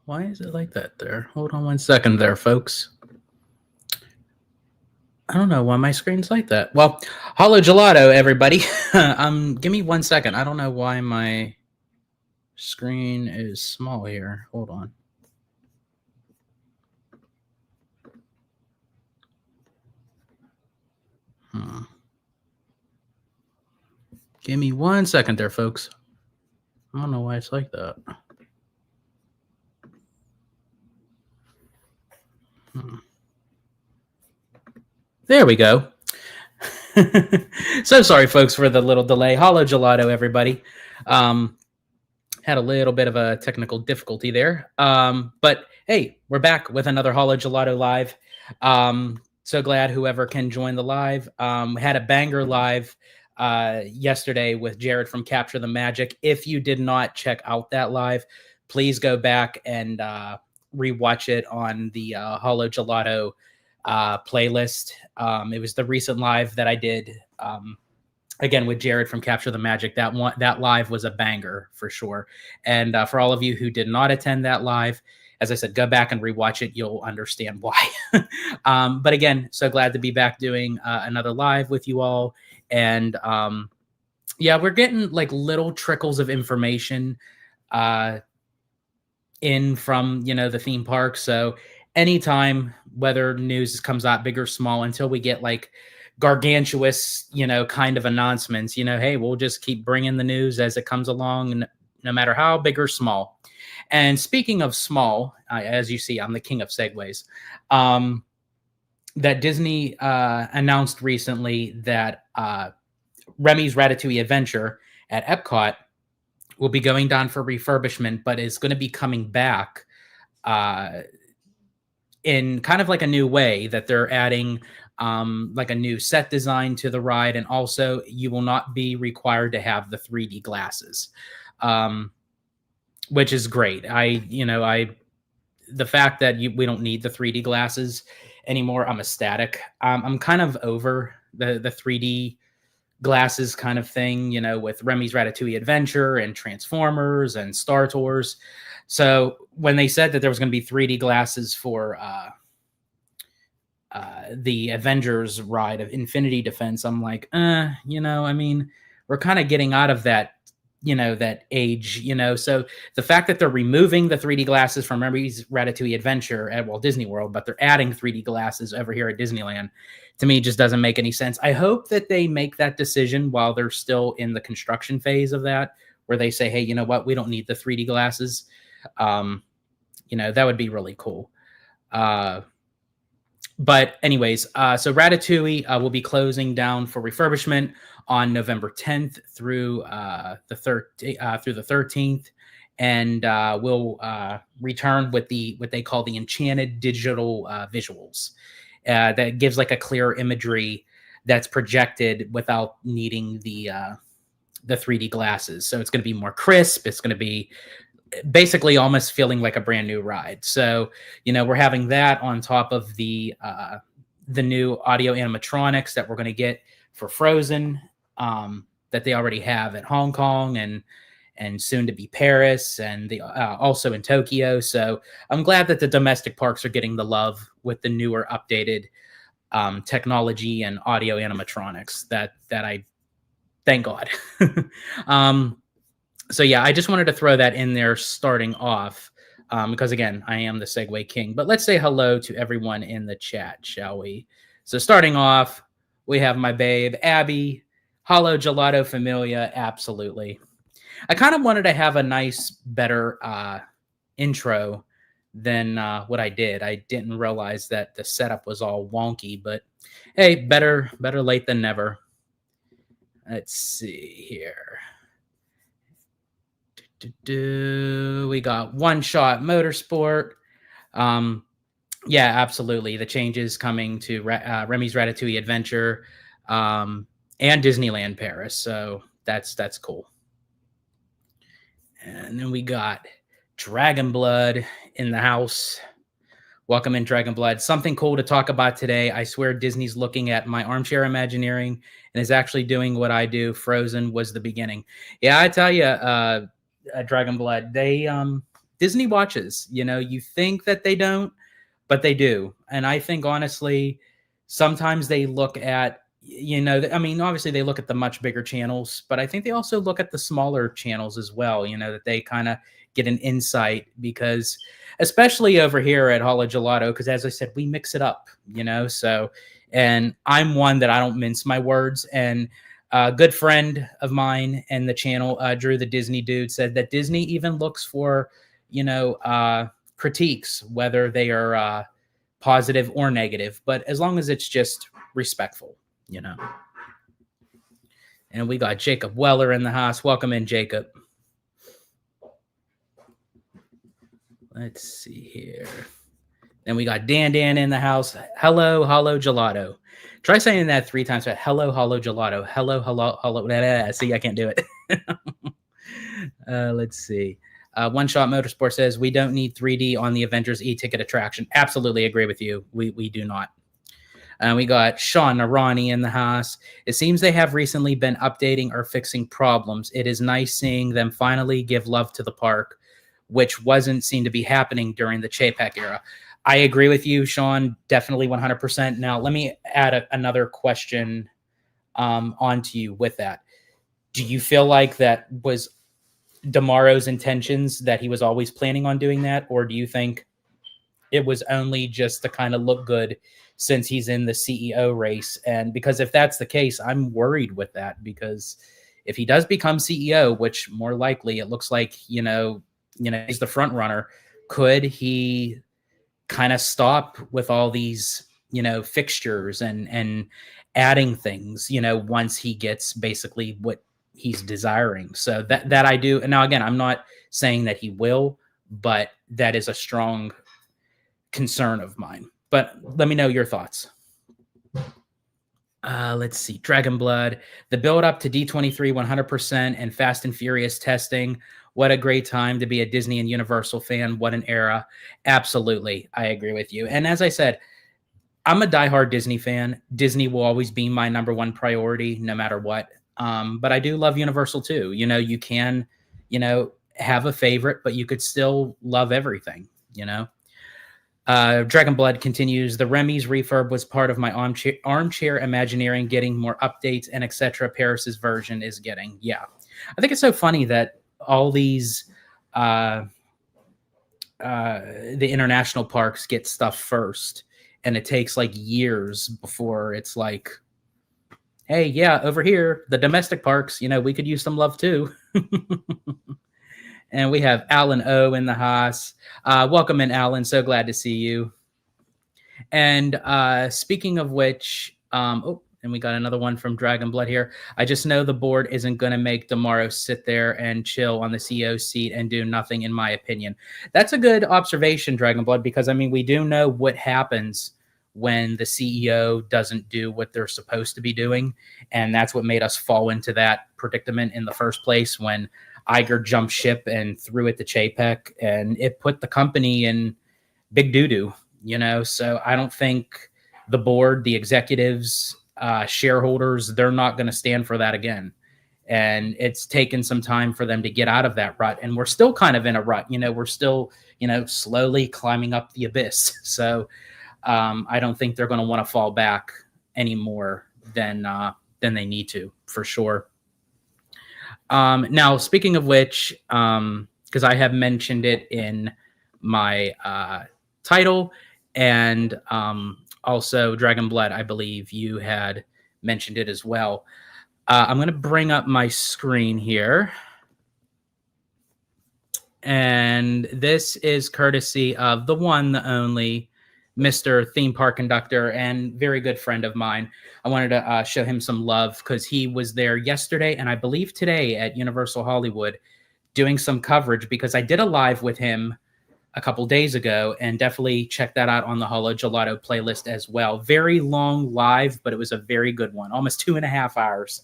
Why is it like that there? Hold on one second there, folks. I don't know why my screen's like that. Well, Hollow Gelato, everybody. Give me one second. I don't know why my screen is small here. Hold on. Give me one second there, folks. I don't know why it's like that. There we go. So sorry, folks, for the little delay. Hollow Gelato, everybody. Had a little bit of a technical difficulty there. But hey, we're back with another Hollow Gelato live. So glad whoever can join the live. Had a banger live yesterday with Jared from Capture the Magic. If you did not check out that live, please go back and rewatch it on the Hollow Gelato playlist. It was the recent live that I did again with Jared from Capture the Magic. That live was a banger for sure. And for all of you who did not attend that live, as I said, go back and rewatch it. You'll understand why. But again, so glad to be back doing another live with you all. And yeah, we're getting like little trickles of information in from, the theme park. So anytime, whether news comes out big or small, until we get like gargantuous, kind of announcements, hey, we'll just keep bringing the news as it comes along, no matter how big or small. And speaking of small, as you see, I'm the king of segues. That Disney announced recently that Remy's Ratatouille Adventure at Epcot will be going down for refurbishment, but is going to be coming back in kind of like a new way, that they're adding like a new set design to the ride. And also you will not be required to have the 3D glasses, which is great. The fact that we don't need the 3D glasses anymore, I'm ecstatic. I'm kind of over the 3D glasses kind of thing, with Remy's Ratatouille Adventure and Transformers and Star Tours. So when they said that there was going to be 3D glasses for the Avengers ride of Infinity Defense, I'm like, we're kind of getting out of that, that age, so the fact that they're removing the 3D glasses from Remy's Ratatouille Adventure at Walt Disney World, but they're adding 3D glasses over here at Disneyland, to me, just doesn't make any sense. I hope that they make that decision while they're still in the construction phase of that, where they say, hey, you know what, we don't need the 3D glasses. That would be really cool. But anyways, so Ratatouille will be closing down for refurbishment on November 10th through the 13th, and will return with what they call the enchanted digital visuals. That gives like a clear imagery that's projected without needing the 3D glasses. So it's going to be more crisp. It's going to be basically almost feeling like a brand new ride. So, we're having that on top of the new audio animatronics that we're going to get for Frozen, that they already have at Hong Kong and soon to be Paris, and also in Tokyo. So I'm glad that the domestic parks are getting the love with the newer, updated technology and audio animatronics. That I thank God. So yeah, I just wanted to throw that in there starting off, because again, I am the segue king. But let's say hello to everyone in the chat, shall we? So starting off, we have my babe Abby, Hollow Gelato Familia, absolutely. I kind of wanted to have a nice, better intro than what I did. I didn't realize that the setup was all wonky, but hey, better late than never. Let's see here. We got One Shot Motorsport. Yeah, absolutely. The changes coming to Remy's Ratatouille Adventure and Disneyland Paris. So that's cool. And then we got Dragon Blood in the house. Welcome in, Dragon Blood. Something cool to talk about today. I swear Disney's looking at my armchair Imagineering and is actually doing what I do. Frozen was the beginning. Yeah, I tell you, Dragon Blood, they Disney watches. You think that they don't, but they do. And I think honestly, sometimes they look at, I mean, obviously they look at the much bigger channels, but I think they also look at the smaller channels as well, that they kind of get an insight, because especially over here at Hollow Gelato, because as I said, we mix it up, so, and I'm one that I don't mince my words. And a good friend of mine and the channel, Drew the Disney Dude, said that Disney even looks for, critiques, whether they are positive or negative, but as long as it's just respectful, And we got Jacob Weller in the house. Welcome in, Jacob. Let's see here. Then we got Dan in the house. Hello, Hollow Gelato. Try saying that 3 times. Hello, Hollow Gelato. Hello, hello. See, I can't do it. Let's see. One Shot Motorsport says, we don't need 3D on the Avengers e-ticket attraction. Absolutely agree with you. We do not. We got Sean Arani in the house. It seems they have recently been updating or fixing problems. It is nice seeing them finally give love to the park, which wasn't seen to be happening during the Chapek era. I agree with you, Sean. Definitely 100%. Now, let me add another question onto you with that. Do you feel like that was Damaro's intentions, that he was always planning on doing that? Or do you think it was only just to kind of look good since he's in the CEO race? And because if that's the case, I'm worried with that, because if he does become CEO, which more likely it looks like, he's the front runner, could he kind of stop with all these, fixtures and adding things, once he gets basically what he's desiring? So that I do. And now, again, I'm not saying that he will, but that is a strong concern of mine. But let me know your thoughts. Let's see. Dragon Blood, the build up to D23 100% and Fast and Furious testing. What a great time to be a Disney and Universal fan. What an era. Absolutely. I agree with you. And as I said, I'm a diehard Disney fan. Disney will always be my number one priority, no matter what. But I do love Universal too. You can, have a favorite, but you could still love everything, Dragon Blood continues. The Remy's refurb was part of my armchair Imagineering, getting more updates and etc. Paris's version is getting. Yeah. I think it's so funny that all these the international parks get stuff first, and it takes like years before it's like, hey, yeah, over here, the domestic parks, we could use some love too. And we have Alan O in the house. Welcome in, Alan. So glad to see you. And speaking of which, and we got another one from Dragon Blood here. I just know the board isn't going to make Damaro sit there and chill on the CEO seat and do nothing, in my opinion. That's a good observation, Dragon Blood, because, I mean, we do know what happens when the CEO doesn't do what they're supposed to be doing. And that's what made us fall into that predicament in the first place, when Iger jumped ship and threw it to Chapek, and it put the company in big doo-doo, So I don't think the board, the executives, shareholders, they're not going to stand for that again. And it's taken some time for them to get out of that rut. And we're still kind of in a rut, we're still, slowly climbing up the abyss. So I don't think they're going to want to fall back any more than they need to, for sure. Now, speaking of which, because I have mentioned it in my title, and also Dragon Blood, I believe you had mentioned it as well. I'm going to bring up my screen here. And this is courtesy of the one, the only, Mr. Theme Park Conductor, and very good friend of mine. I wanted to show him some love because he was there yesterday and I believe today at Universal Hollywood doing some coverage, because I did a live with him a couple days ago, and definitely check that out on the Hollow Gelato playlist as well. Very long live, but it was a very good one. Almost 2.5 hours.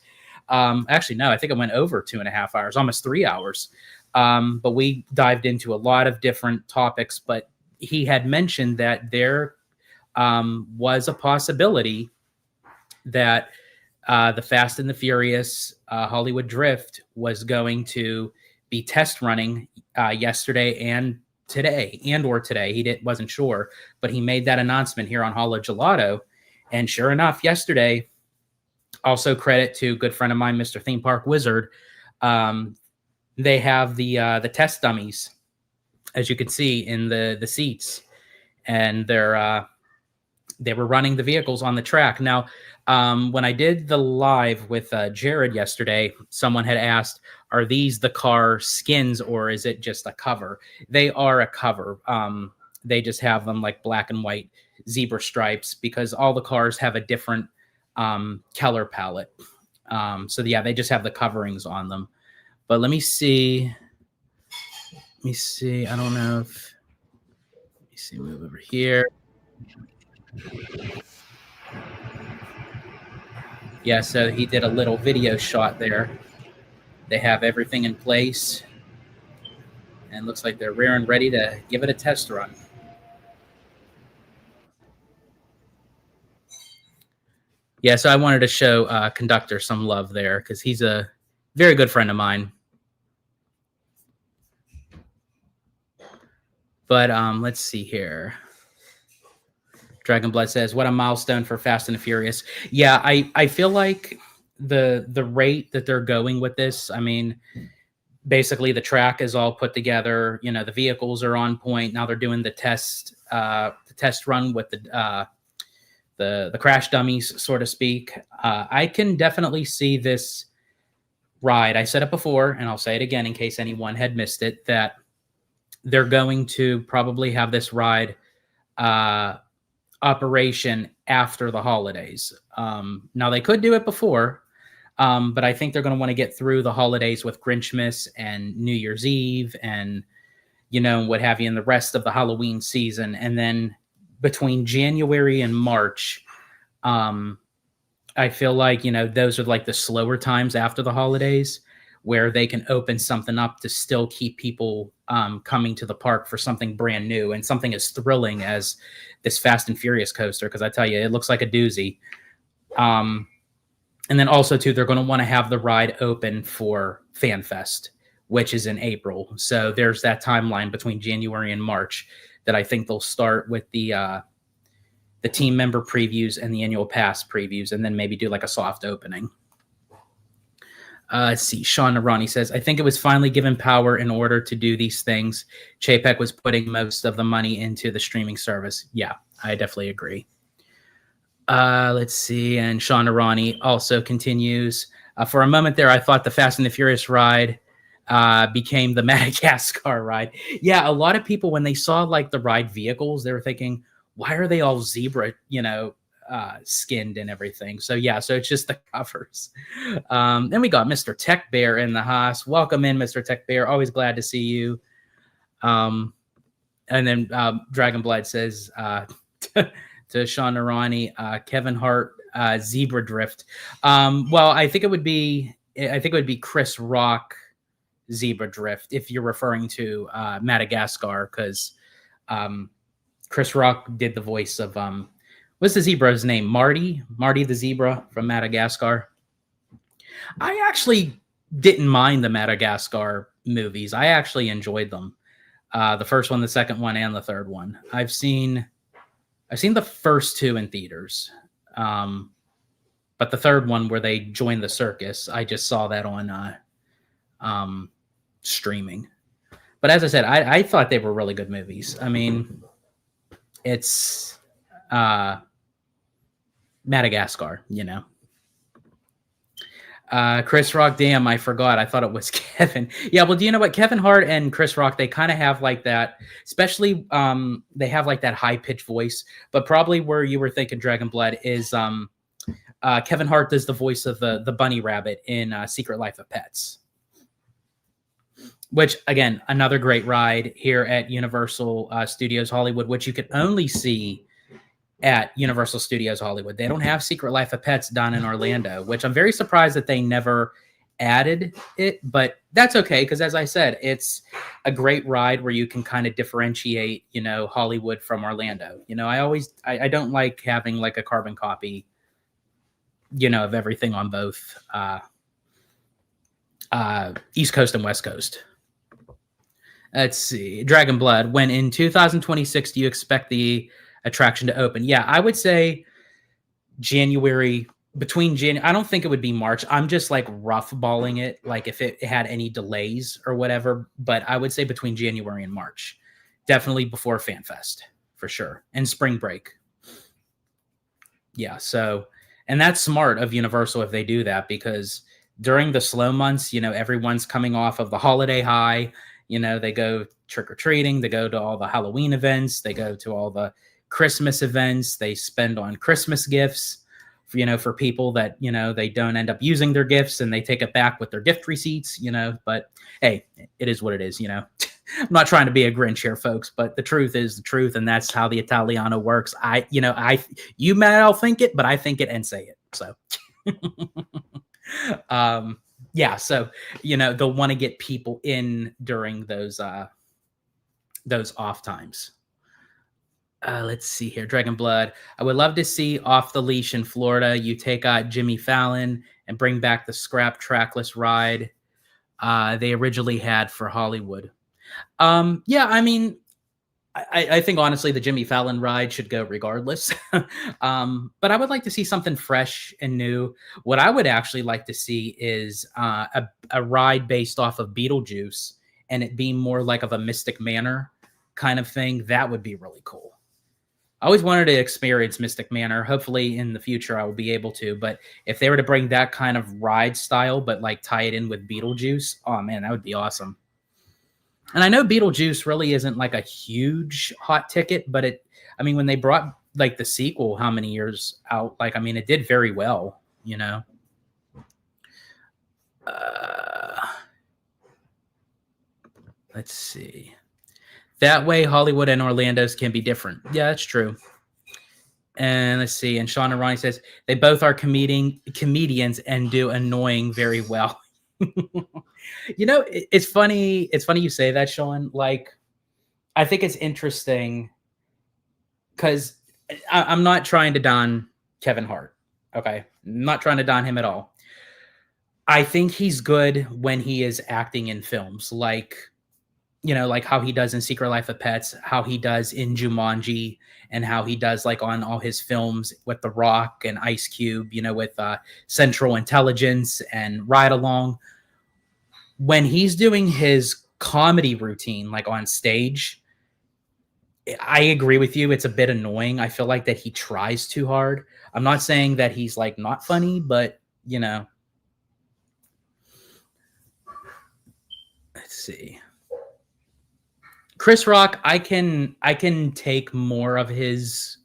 Actually, no, I think it went over 2.5 hours, almost 3 hours. But we dived into a lot of different topics, but he had mentioned that there was a possibility that the Fast and the Furious Hollywood Drift was going to be test running yesterday and today or today. He wasn't sure, but he made that announcement here on Holo Gelato. And sure enough, yesterday, also credit to a good friend of mine, Mr. Theme Park Wizard. They have the test dummies, as you can see in the seats, and they were running the vehicles on the track. Now, when I did the live with Jared yesterday, someone had asked, are these the car skins or is it just a cover? They are a cover. They just have them like black and white zebra stripes because all the cars have a different color palette. So yeah, they just have the coverings on them. But let me see. I don't know if, let me see, move over here. Yeah, so he did a little video shot there. They have everything in place. And it looks like they're rearing ready to give it a test run. Yeah, so I wanted to show Conductor some love there because he's a very good friend of mine. But let's see here. Dragon Blood says, what a milestone for Fast and the Furious. Yeah, I feel like the rate that they're going with this, I mean, basically the track is all put together. You know, the vehicles are on point. Now they're doing the test run with the crash dummies, so to speak. I can definitely see this ride. I said it before, and I'll say it again in case anyone had missed it, that they're going to probably have this ride operation after the holidays. Now they could do it before, but I think they're going to want to get through the holidays with Grinchmas and New Year's Eve and, you know, what have you, in the rest of the Halloween season. And then between January and March, I feel like, you know, those are like the slower times after the holidays where they can open something up to still keep people coming to the park for something brand new and something as thrilling as this Fast and Furious coaster. Because I tell you, it looks like a doozy. And then also, too, they're going to want to have the ride open for FanFest, which is in April. So there's that timeline between January and March that I think they'll start with the team member previews and the annual pass previews, and then maybe do like a soft opening. Let's see. Sean Narani says, I think it was finally given power in order to do these things. Chapek was putting most of the money into the streaming service. Yeah, I definitely agree. Let's see. And Sean Narani also continues, for a moment there, I thought the Fast and the Furious ride became the Madagascar ride. Yeah, a lot of people, when they saw like the ride vehicles, they were thinking, why are they all zebra, you know, skinned and everything? So yeah, so it's just the covers. Then we got Mr. Tech Bear in the house. Welcome in, Mr. Tech Bear. Always glad to see you. And then Dragon Blood says to Sean Narani, Kevin Hart, zebra drift. Well, I think it would be Chris Rock zebra drift if you're referring to Madagascar, because Chris Rock did the voice of what's the zebra's name? Marty the zebra from Madagascar. I actually didn't mind the Madagascar movies. I actually enjoyed them. The first one, the second one, and the third one. I've seen the first two in theaters. But the third one, where they join the circus, I just saw that on streaming. But as I said, I thought they were really good movies. I mean, it's Madagascar, you know. Chris Rock, damn, I forgot. I thought it was Kevin. Yeah, well, do you know what? Kevin Hart and Chris Rock, they kind of have like that, especially they have like that high-pitched voice. But probably where you were thinking Dragon Blood is Kevin Hart does the voice of the bunny rabbit in Secret Life of Pets. Which, again, another great ride here at Universal Studios Hollywood, which you can only see at Universal Studios Hollywood. They don't have Secret Life of Pets down in Orlando, which I'm very surprised that they never added it. But that's okay, because as I said, it's a great ride where you can kind of differentiate, you know, Hollywood from Orlando. You know, I don't like having like a carbon copy, you know, of everything on both East Coast and West Coast. Let's see. Dragon Blood. When in 2026 do you expect the attraction to open? Yeah, I would say January, between January. I don't think it would be March. I'm just like rough balling it, like if it had any delays or whatever. But I would say between January and March, definitely before FanFest for sure, and spring break. Yeah. So, and that's smart of Universal if they do that, because during the slow months, everyone's coming off of the holiday high. They go trick or treating, they go to all the Halloween events, they go to all the Christmas events, they spend on Christmas gifts, for people that, they don't end up using their gifts and they take it back with their gift receipts, but hey, it is what it is. I'm not trying to be a Grinch here, folks, but the truth is the truth, and that's how the Italiano works. You may all think it, but I think it and say it. So, yeah. So, they'll want to get people in during those off times. Let's see here. Dragon Blood. I would love to see Off the Leash in Florida. You take Jimmy Fallon and bring back the scrap trackless ride they originally had for Hollywood. Yeah, I mean, I think honestly the Jimmy Fallon ride should go regardless. But I would like to see something fresh and new. What I would actually like to see is a ride based off of Beetlejuice, and it being more like of a Mystic Manor kind of thing. That would be really cool. I always wanted to experience Mystic Manor. Hopefully in the future I will be able to. But if they were to bring that kind of ride style, but like tie it in with Beetlejuice, oh man, that would be awesome. And I know Beetlejuice really isn't like a huge hot ticket, but when they brought like the sequel, how many years out? It did very well, Let's see. That way, Hollywood and Orlando's can be different. Yeah, that's true. And let's see. And Sean and Ronnie says they both are comedians and do annoying very well. It's funny. It's funny you say that, Sean. Like, I think it's interesting because I'm not trying to don Kevin Hart. Okay, I'm not trying to don him at all. I think he's good when he is acting in films, like how he does in Secret Life of Pets, how he does in Jumanji, and how he does like on all his films with The Rock and Ice Cube, with Central Intelligence and Ride Along. When he's doing his comedy routine, like on stage, I agree with you. It's a bit annoying. I feel like that he tries too hard. I'm not saying that he's like not funny, but let's see. Chris Rock, I can take more of his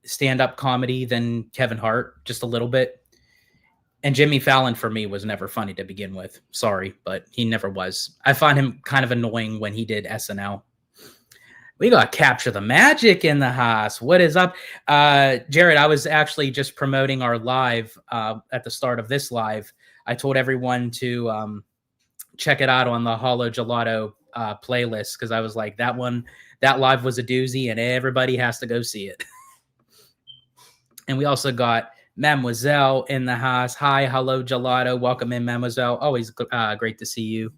stand-up comedy than Kevin Hart, just a little bit. And Jimmy Fallon for me was never funny to begin with. Sorry, but he never was. I find him kind of annoying when he did SNL. We got Capture the Magic in the house. What is up? Jared, I was actually just promoting our live at the start of this live. I told everyone to check it out on the Hollow Gelato playlist, because I was like, that live was a doozy and everybody has to go see it. And we also got Mademoiselle in the house. Hi, hello, Gelato. Welcome in, Mademoiselle. Always great to see you.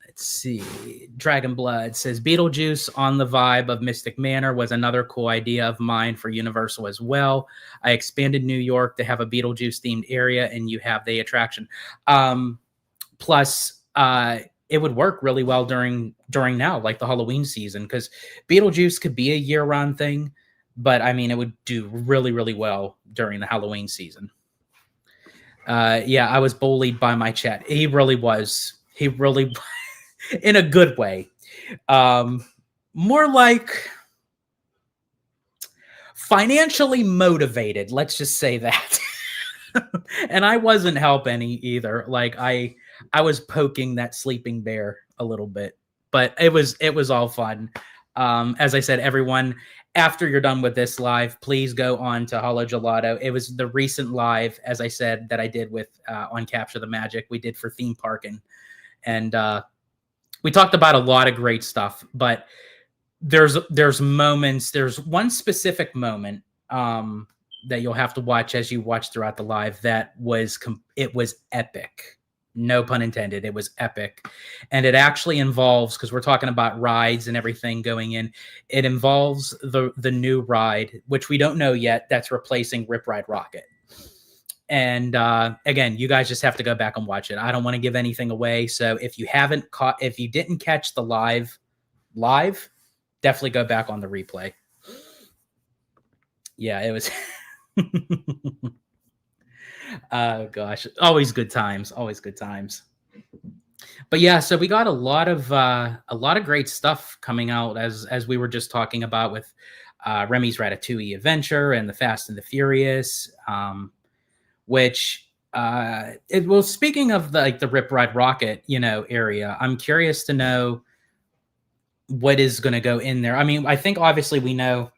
Let's see. Dragon Blood says Beetlejuice on the vibe of Mystic Manor was another cool idea of mine for Universal as well. I expanded New York to have a Beetlejuice themed area, and you have the attraction. Plus, it would work really well during now, like the Halloween season, because Beetlejuice could be a year-round thing, but it would do really, really well during the Halloween season. Yeah, I was bullied by my chat. He really was. He really, in a good way. More like financially motivated. Let's just say that. And I wasn't helping either. Like I was poking that sleeping bear a little bit, but it was all fun. As I said, everyone, after you're done with this live, please go on to Hollow Gelato. It was the recent live, as I said, that I did with on Capture the Magic. We did for theme parking, and we talked about a lot of great stuff. But there's moments. There's one specific moment that you'll have to watch as you watch throughout the live. That was it was epic. No pun intended. It was epic. And it actually involves, because we're talking about rides and everything going in, it involves the new ride, which we don't know yet, that's replacing Rip Ride Rocket. And again, you guys just have to go back and watch it. I don't want to give anything away. So if you didn't catch the live, definitely go back on the replay. Yeah, it was. Oh gosh, always good times. But yeah, so we got a lot of great stuff coming out, as we were just talking about with Remy's Ratatouille Adventure and the Fast and the Furious, which well, speaking of the Rip Ride Rocket, area, I'm curious to know what is going to go in there. I mean, I think obviously we know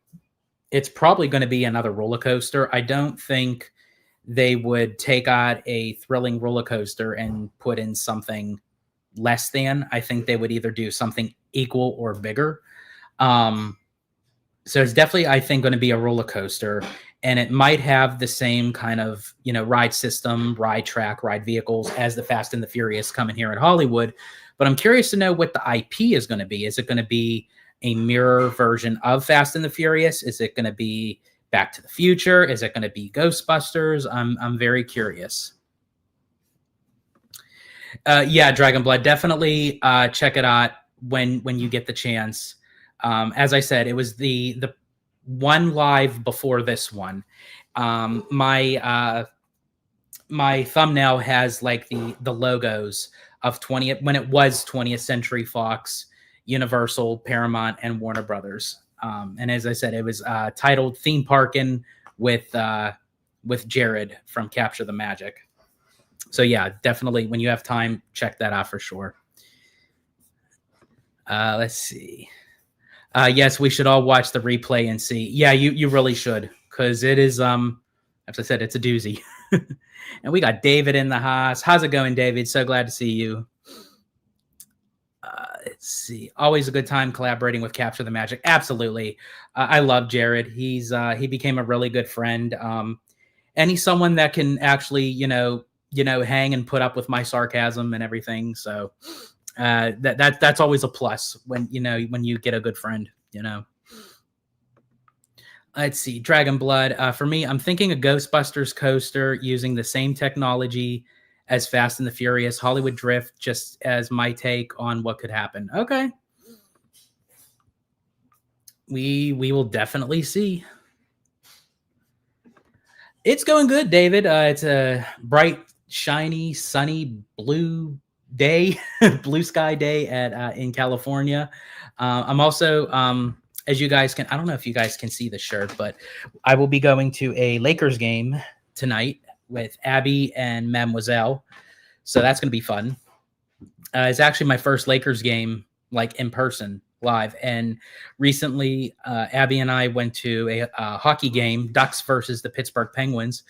it's probably going to be another roller coaster. I don't think they would take out a thrilling roller coaster and put in something less than. I think they would either do something equal or bigger. So it's definitely, I think, going to be a roller coaster, and it might have the same kind of, ride system, ride track, ride vehicles as the Fast and the Furious coming here in Hollywood. But I'm curious to know what the IP is going to be. Is it going to be a mirror version of Fast and the Furious? Is it going to be Back to the Future? Is it going to be Ghostbusters? I'm very curious. Yeah, Dragon Blood, definitely check it out when you get the chance. As I said, it was the one live before this one. My thumbnail has like the logos of 20th, when it was 20th Century Fox, Universal, Paramount, and Warner Brothers. And as I said, it was titled Theme Parkin' with Jared from Capture the Magic. So yeah, definitely when you have time, check that out for sure. Let's see. Yes, we should all watch the replay and see. Yeah, you really should, because it is, as I said, it's a doozy. And we got David in the house. How's it going, David? So glad to see you. Let's see. Always a good time collaborating with Capture the Magic. Absolutely. I love Jared. He became a really good friend. And he's someone that can actually, hang and put up with my sarcasm and everything. So that's always a plus when you get a good friend. Let's see, Dragon Blood. For me, I'm thinking a Ghostbusters coaster using the same technology as Fast and the Furious, Hollywood Drift, just as my take on what could happen. Okay. We will definitely see. It's going good, David. It's a bright, shiny, sunny, blue day, blue sky day in California. I'm also, as you guys can, I don't know if you guys can see the shirt, but I will be going to a Lakers game tonight with Abby and Mademoiselle. So that's going to be fun. It's actually my first Lakers game, like in person, live. And recently, Abby and I went to a hockey game, Ducks versus the Pittsburgh Penguins,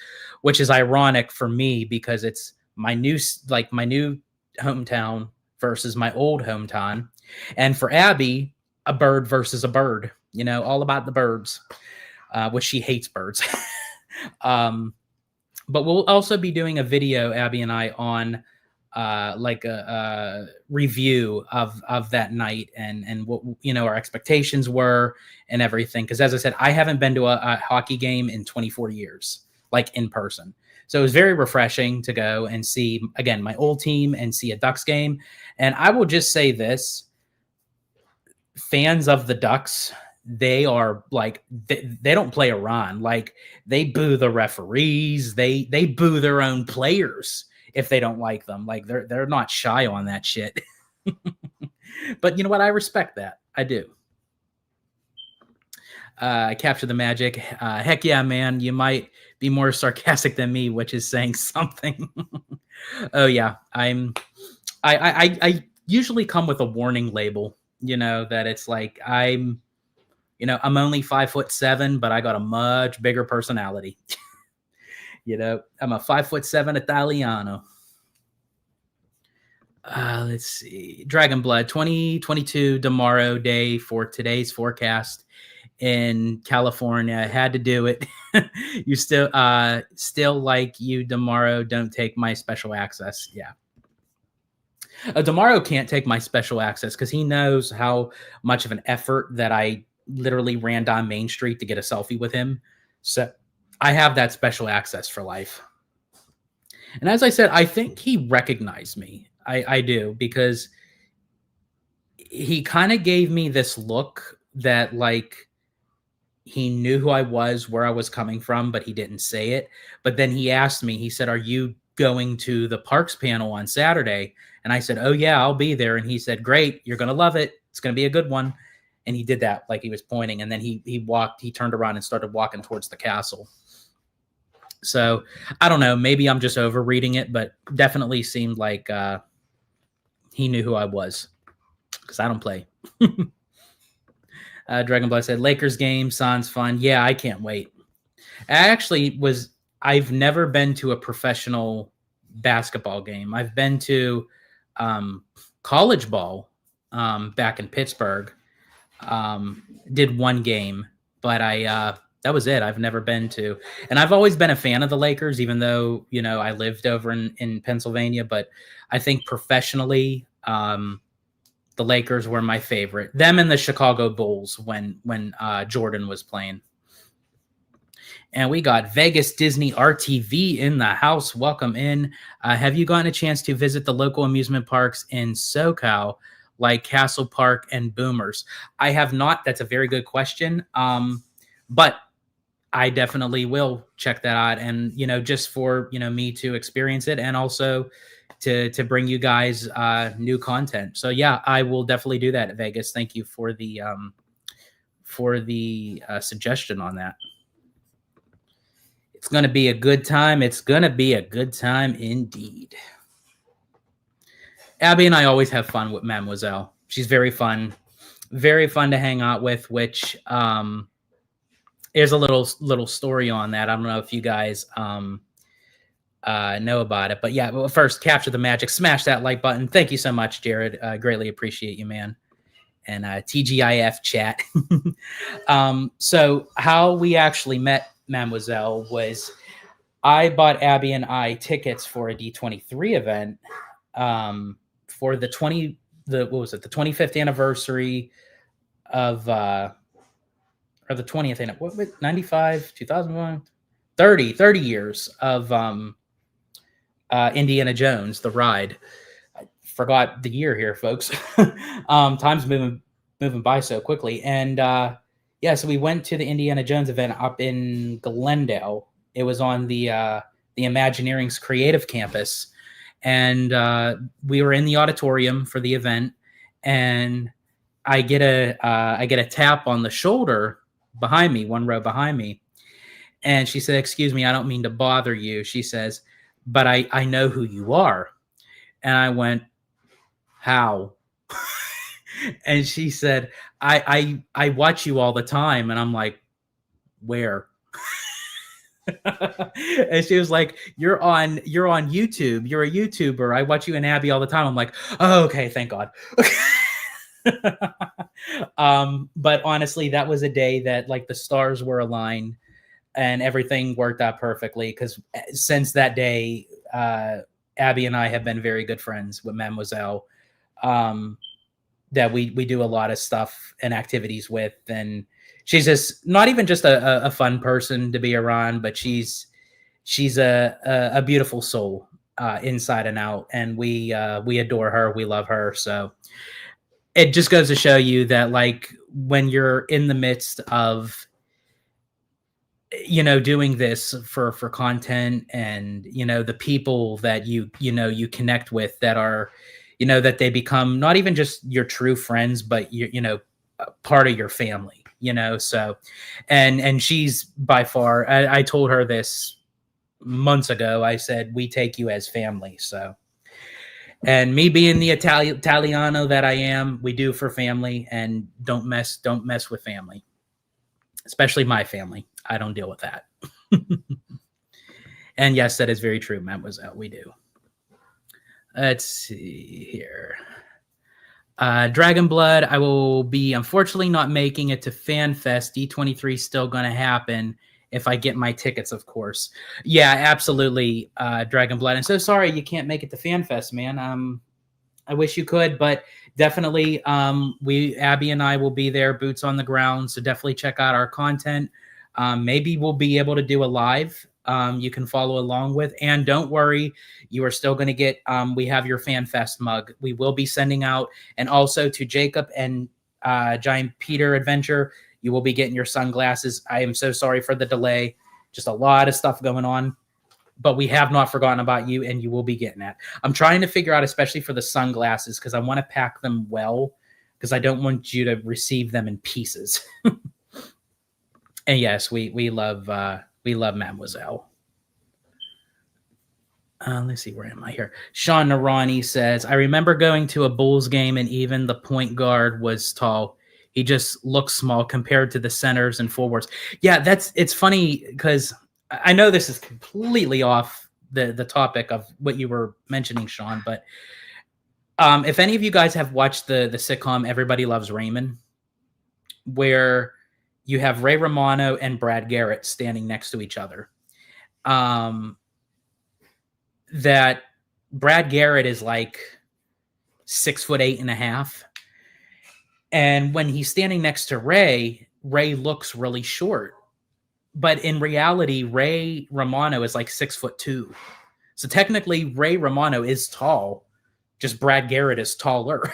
which is ironic for me because it's my new hometown versus my old hometown. And for Abby, a bird versus a bird, all about the birds, which she hates birds. But we'll also be doing a video, Abby and I, on like a review of that night and what our expectations were and everything. Because as I said, I haven't been to a hockey game in 24 years, like in person. So it was very refreshing to go and see, again, my old team and see a Ducks game. And I will just say this, fans of the Ducks, they are like, they don't play around. Like, they boo the referees. They boo their own players if they don't like them. Like, they're not shy on that shit. But you know what? I respect that. I do. Capture the Magic. Heck yeah, man. You might be more sarcastic than me, which is saying something. Oh yeah. I usually come with a warning label, that it's like, I'm only 5'7", but I got a much bigger personality. I'm a 5'7" Italiano. Let's see. Dragon Blood 2022 tomorrow day for today's forecast in California. Had to do it. You still like you tomorrow. Don't take my special access. Yeah. Demaro can't take my special access because he knows how much of an effort that I literally ran down Main Street to get a selfie with him. So I have that special access for life. And as I said, I think he recognized me. I do, because he kind of gave me this look that like he knew who I was, where I was coming from, but he didn't say it. But then he asked me, he said, "Are you going to the parks panel on Saturday?" And I said, "Oh yeah, I'll be there." And he said, "Great, you're going to love it. It's going to be a good one." And he did that, like he was pointing. And then he turned around and started walking towards the castle. So I don't know, maybe I'm just overreading it, but definitely seemed like he knew who I was, because I don't play. Dragonblood said, Lakers game sounds fun. Yeah, I can't wait. I've never been to a professional basketball game. I've been to college ball back in Pittsburgh. Did one game, but that was it. I've never been to, and I've always been a fan of the Lakers, even though, I lived over in Pennsylvania, but I think professionally, the Lakers were my favorite. Them and the Chicago Bulls when Jordan was playing. And we got Vegas Disney RTV in the house. Welcome in. Have you gotten a chance to visit the local amusement parks in SoCal, like Castle Park and Boomers? I have not. That's a very good question. But I definitely will check that out. And, just for, me to experience it, and also to bring you guys new content. So yeah, I will definitely do that at Vegas. Thank you for the suggestion on that. It's going to be a good time. It's going to be a good time indeed. Abby and I always have fun with Mademoiselle. She's very fun to hang out with, which there's a little story on that. I don't know if you guys know about it, but yeah, well, first, capture the magic, smash that like button. Thank you so much, Jared. Greatly appreciate you, man. And TGIF chat. So how we actually met Mademoiselle was I bought Abby and I tickets for a D23 event for the 25th anniversary of or the 20th anniversary, 95, 2001, 30 years of Indiana Jones, the ride. I forgot the year here, folks. Time's moving by so quickly. And so we went to the Indiana Jones event up in Glendale. It was on the Imagineering's creative campus. And we were in the auditorium for the event, and I get a tap on the shoulder behind me, one row behind me. And she said, "Excuse me, I don't mean to bother you." She says, "But I know who you are." And I went, "How?" And she said, I watch you all the time." And I'm like, "Where?" And she was like, "You're on YouTube. You're a YouTuber. I watch you and Abby all the time." I'm like, "Oh, okay, thank God." But honestly, that was a day that like the stars were aligned and everything worked out perfectly, because since that day, Abby and I have been very good friends with Mademoiselle, that we do a lot of stuff and activities with. And she's just not even just a fun person to be around, but she's a beautiful soul inside and out. And we adore her. We love her. So it just goes to show you that like when you're in the midst of doing this for content, and the people that you connect with that are that they become not even just your true friends, but part of your family, so and she's by far, I told her this months ago. I said, we take you as family. So, and me being the Italiano that I am, we do for family, and don't mess with family, especially my family. I don't deal with that. And yes, that is very true, Mademoiselle. We do. Let's see here. Dragonblood, I will be unfortunately not making it to FanFest. D23 is still going to happen if I get my tickets, of course. Yeah, absolutely, Dragonblood. I'm so sorry you can't make it to FanFest, man. I wish you could, but definitely, Abby and I will be there, boots on the ground. So definitely check out our content. Maybe we'll be able to do a live. You can follow along with, and don't worry, you are still going to get. We have your Fan Fest mug. We will be sending out, and also to Jacob and Giant Peter Adventure, you will be getting your sunglasses. I am so sorry for the delay. Just a lot of stuff going on, but we have not forgotten about you, and you will be getting that. I'm trying to figure out, especially for the sunglasses, because I want to pack them well, because I don't want you to receive them in pieces. And yes, we love Mademoiselle. Let's see, where am I here? Sean Narani says, I remember going to a Bulls game, and even the point guard was tall. He just looks small compared to the centers and forwards. Yeah, it's funny because I know this is completely off the topic of what you were mentioning, Sean, but if any of you guys have watched the sitcom Everybody Loves Raymond, where you have Ray Romano and Brad Garrett standing next to each other, that Brad Garrett is like 6'8.5". And when he's standing next to Ray looks really short. But in reality, Ray Romano is like 6'2". So technically, Ray Romano is tall. Just Brad Garrett is taller.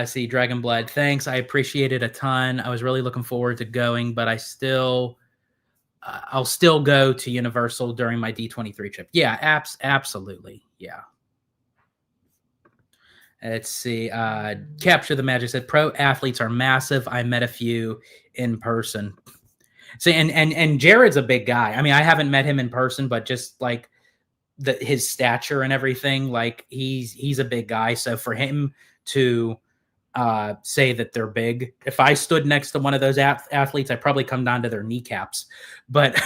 See, Dragon Blood, thanks. I appreciate it a ton. I was really looking forward to going, but I'll still go to Universal during my D23 trip. Yeah, absolutely. Yeah. Let's see. Capture the Magic said, pro athletes are massive. I met a few in person. See, and Jared's a big guy. I mean, I haven't met him in person, but just like his stature and everything, like he's a big guy. So for him to say that they're big, if I stood next to one of those athletes, I'd probably come down to their kneecaps. But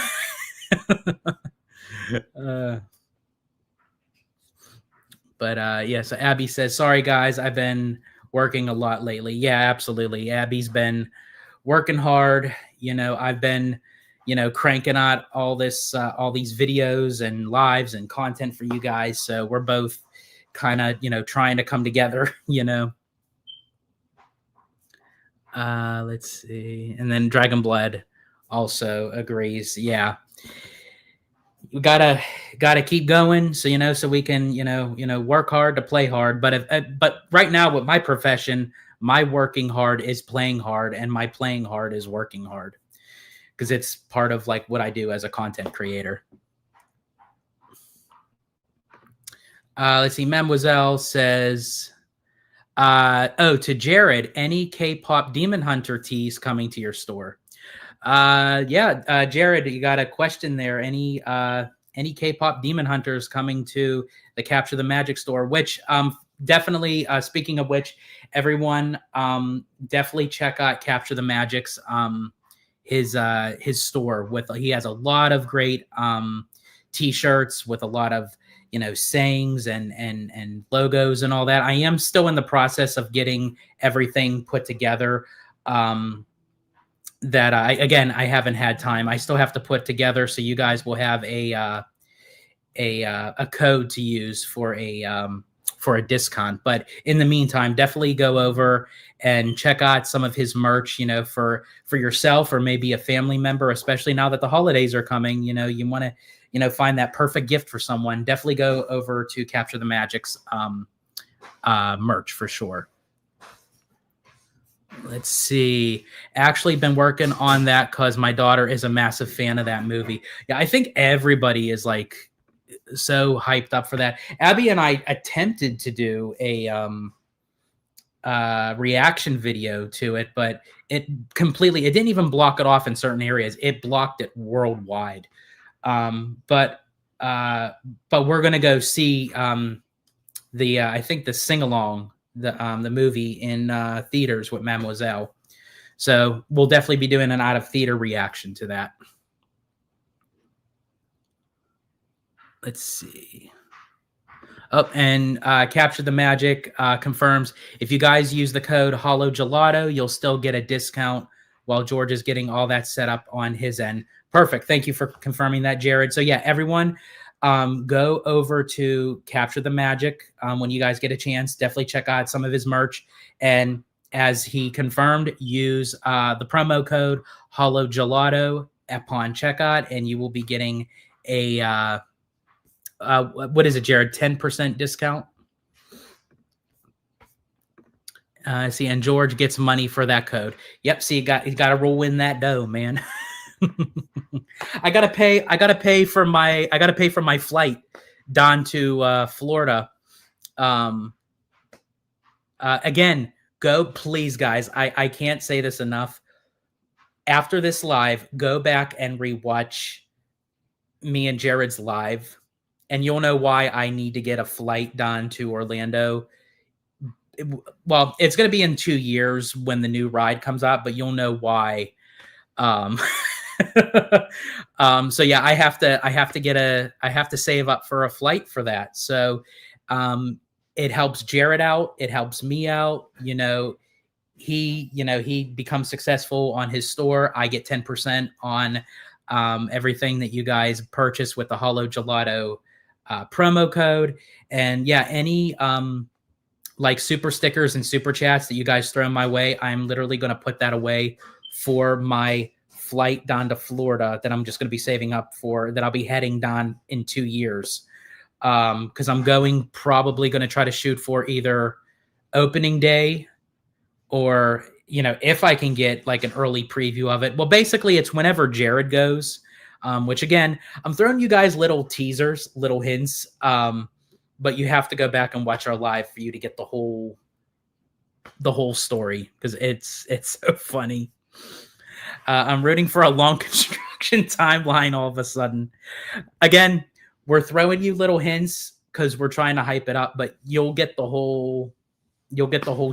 yeah, so Abby says, sorry guys, I've been working a lot lately. Yeah, absolutely. Abby's been working hard. I've been, cranking out all these videos and lives and content for you guys. So we're both kind of, trying to come together, let's see. And then Dragon Blood also agrees. Yeah. We gotta keep going. So, so we can, work hard to play hard. But right now with my profession, my working hard is playing hard, and my playing hard is working hard, because it's part of like what I do as a content creator. Let's see. Mademoiselle says, to Jared, any K-pop Demon Hunter tees coming to your store? Jared, you got a question there. Any K-pop Demon Hunters coming to the Capture the Magic store? Which definitely, speaking of which, everyone definitely check out Capture the Magic's his store. He has a lot of great t-shirts with a lot of sayings and logos and all that. I am still in the process of getting everything put together. That I haven't had time. I still have to put together, so you guys will have a code to use for a discount. But in the meantime, definitely go over and check out some of his merch, for yourself or maybe a family member, especially now that the holidays are coming. You want to find that perfect gift for someone. Definitely go over to Capture the Magic's merch for sure. Let's see. Actually been working on that because my daughter is a massive fan of that movie. Yeah, I think everybody is like so hyped up for that. Abby and I attempted to do a reaction video to it, but it didn't even block it off in certain areas. It blocked it worldwide. But we're gonna go see I think the sing-along, the movie in theaters with Mademoiselle. So we'll definitely be doing an out of theater reaction to that. Let's see. Oh, and Capture the Magic confirms if you guys use the code Hollow Gelato, you'll still get a discount while George is getting all that set up on his end. Perfect. Thank you for confirming that, Jared. So yeah, everyone, go over to Capture the Magic when you guys get a chance. Definitely check out some of his merch. And as he confirmed, use the promo code Hollow Gelato upon checkout, and you will be getting a what is it, Jared? 10% discount. See, and George gets money for that code. Yep. See, you got to roll in that dough, man. I gotta pay for my flight down to Florida. Again, go please, guys. I can't say this enough. After this live, go back and rewatch me and Jared's live, and you'll know why I need to get a flight down to Orlando. Well, it's going to be in 2 years when the new ride comes out, but you'll know why. So yeah, I have to save up for a flight for that. So, it helps Jared out. It helps me out. He becomes successful on his store. I get 10% on, everything that you guys purchase with the Hollow Gelato, promo code. And yeah, any, like super stickers and super chats that you guys throw my way, I'm literally going to put that away for my flight down to Florida that I'm just going to be saving up for, that I'll be heading down in 2 years. Because I'm probably going to try to shoot for either opening day or, if I can get like an early preview of it. Well, basically it's whenever Jared goes, which again, I'm throwing you guys little teasers, little hints. But you have to go back and watch our live for you to get the whole story, because it's so funny. I'm rooting for a long construction timeline all of a sudden. Again, we're throwing you little hints because we're trying to hype it up, but you'll get the whole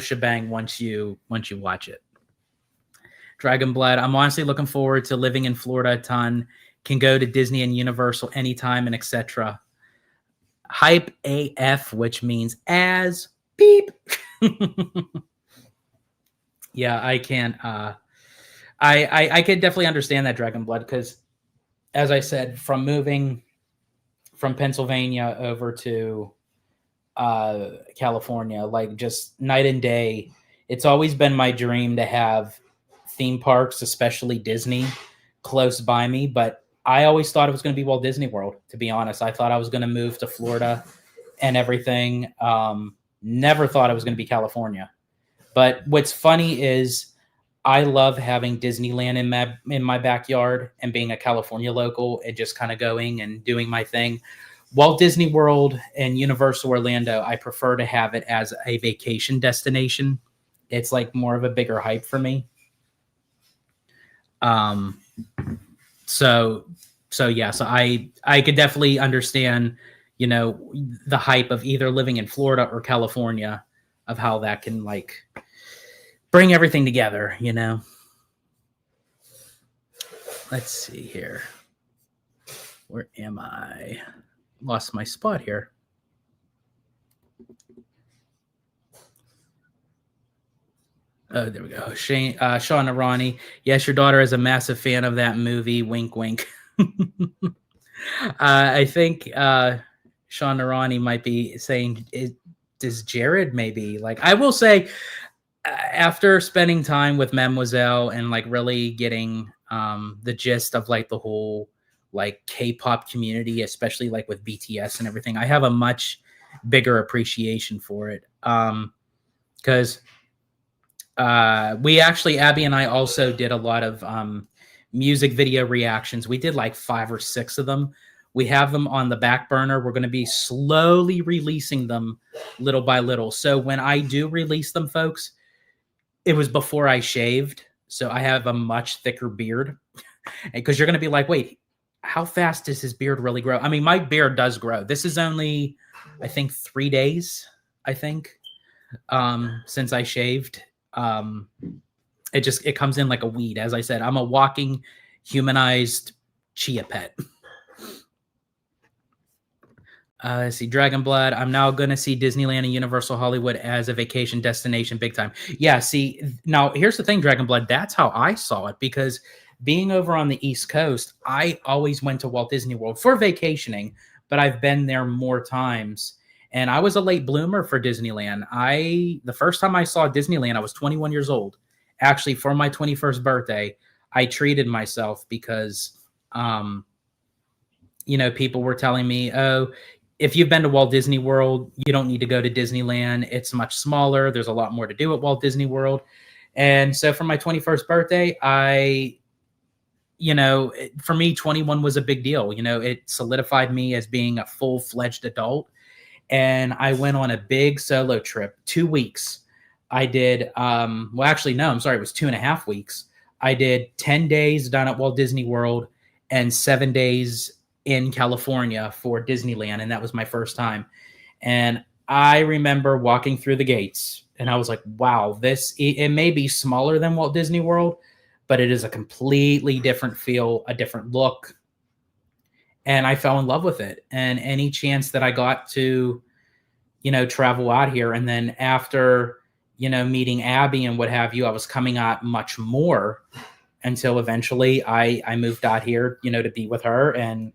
shebang once you watch it. Dragon Blood, I'm honestly looking forward to living in Florida a ton. Can go to Disney and Universal anytime and etc. Hype AF, which means as beep. Yeah, I can't. I could definitely understand that, Dragon Blood, because as I said, from moving from Pennsylvania over to California, like just night and day, it's always been my dream to have theme parks, especially Disney, close by me. But I always thought it was going to be Walt Disney World, to be honest. I thought I was going to move to Florida and everything. Never thought it was going to be California. But what's funny is I love having Disneyland in my backyard and being a California local and just kind of going and doing my thing. Walt Disney World and Universal Orlando, I prefer to have it as a vacation destination. It's like more of a bigger hype for me. So yeah, so I could definitely understand, the hype of either living in Florida or California, of how that can like bring everything together, Let's see here. Where am I? Lost my spot here. Oh, there we go. Sean Arani. Yes, your daughter is a massive fan of that movie. Wink, wink. I think Sean Arani might be saying, does Jared maybe? Like, I will say, after spending time with Mademoiselle and like really getting the gist of like the whole like K-pop community, especially like with BTS and everything, I have a much bigger appreciation for it. Because we actually, Abby and I also did a lot of music video reactions. We did like 5 or 6 of them. We have them on the back burner. We're going to be slowly releasing them little by little. So when I do release them, folks, it was before I shaved. So I have a much thicker beard. Because you're going to be like, wait, how fast does his beard really grow? I mean, my beard does grow. This is only, I think, 3 days, since I shaved. It comes in like a weed. As I said, I'm a walking humanized chia pet. Let's see, Dragon Blood. I'm now going to see Disneyland and Universal Hollywood as a vacation destination big time. Yeah, see, now here's the thing, Dragon Blood. That's how I saw it, because being over on the East Coast, I always went to Walt Disney World for vacationing, but I've been there more times. And I was a late bloomer for Disneyland. The first time I saw Disneyland, I was 21 years old. Actually, for my 21st birthday, I treated myself because, people were telling me, oh, if you've been to Walt Disney World, you don't need to go to Disneyland. It's much smaller. There's a lot more to do at Walt Disney World. And so for my 21st birthday, for me, 21 was a big deal. It solidified me as being a full-fledged adult. And I went on a big solo trip, 2 weeks. I did, it was 2.5 weeks. I did 10 days down at Walt Disney World and 7 days in California for Disneyland. And that was my first time. And I remember walking through the gates and I was like, wow, it may be smaller than Walt Disney World, but it is a completely different feel, a different look. And I fell in love with it. And any chance that I got to, travel out here. And then after, meeting Abby and what have you, I was coming out much more until eventually I moved out here, to be with her. And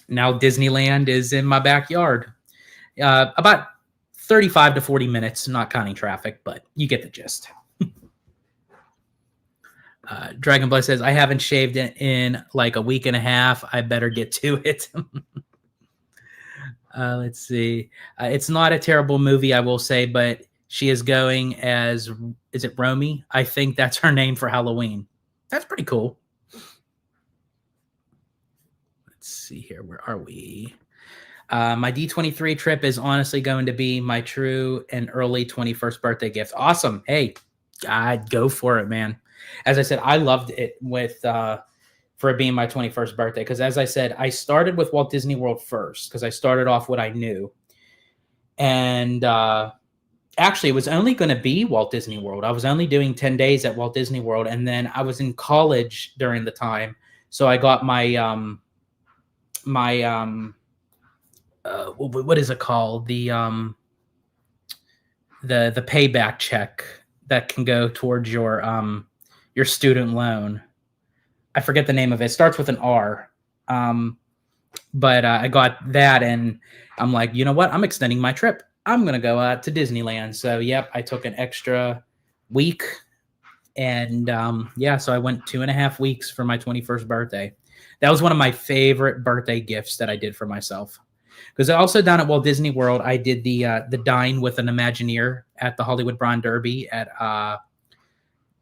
now Disneyland is in my backyard. About 35 to 40 minutes, not counting traffic, but you get the gist. Dragonblood says, I haven't shaved in like a week and a half. I better get to it. Let's see. It's not a terrible movie, I will say, but she is going as, is it Romy? I think that's her name for Halloween. That's pretty cool. Let's see here. Where are we? My D23 trip is honestly going to be my true and early 21st birthday gift. Awesome. Hey, God, go for it, man. As I said, I loved it for it being my 21st birthday. Because as I said, I started with Walt Disney World first because I started off what I knew. And actually, it was only going to be Walt Disney World. I was only doing 10 days at Walt Disney World. And then I was in college during the time. So I got my what is it called? The payback check that can go towards your student loan. I forget the name of it. It starts with an R. But I got that and I'm like, you know what? I'm extending my trip. I'm going to go out to Disneyland. So, yep, I took an extra week. And so I went 2.5 weeks for my 21st birthday. That was one of my favorite birthday gifts that I did for myself. Because also down at Walt Disney World, I did the Dine with an Imagineer at the Hollywood Brown Derby at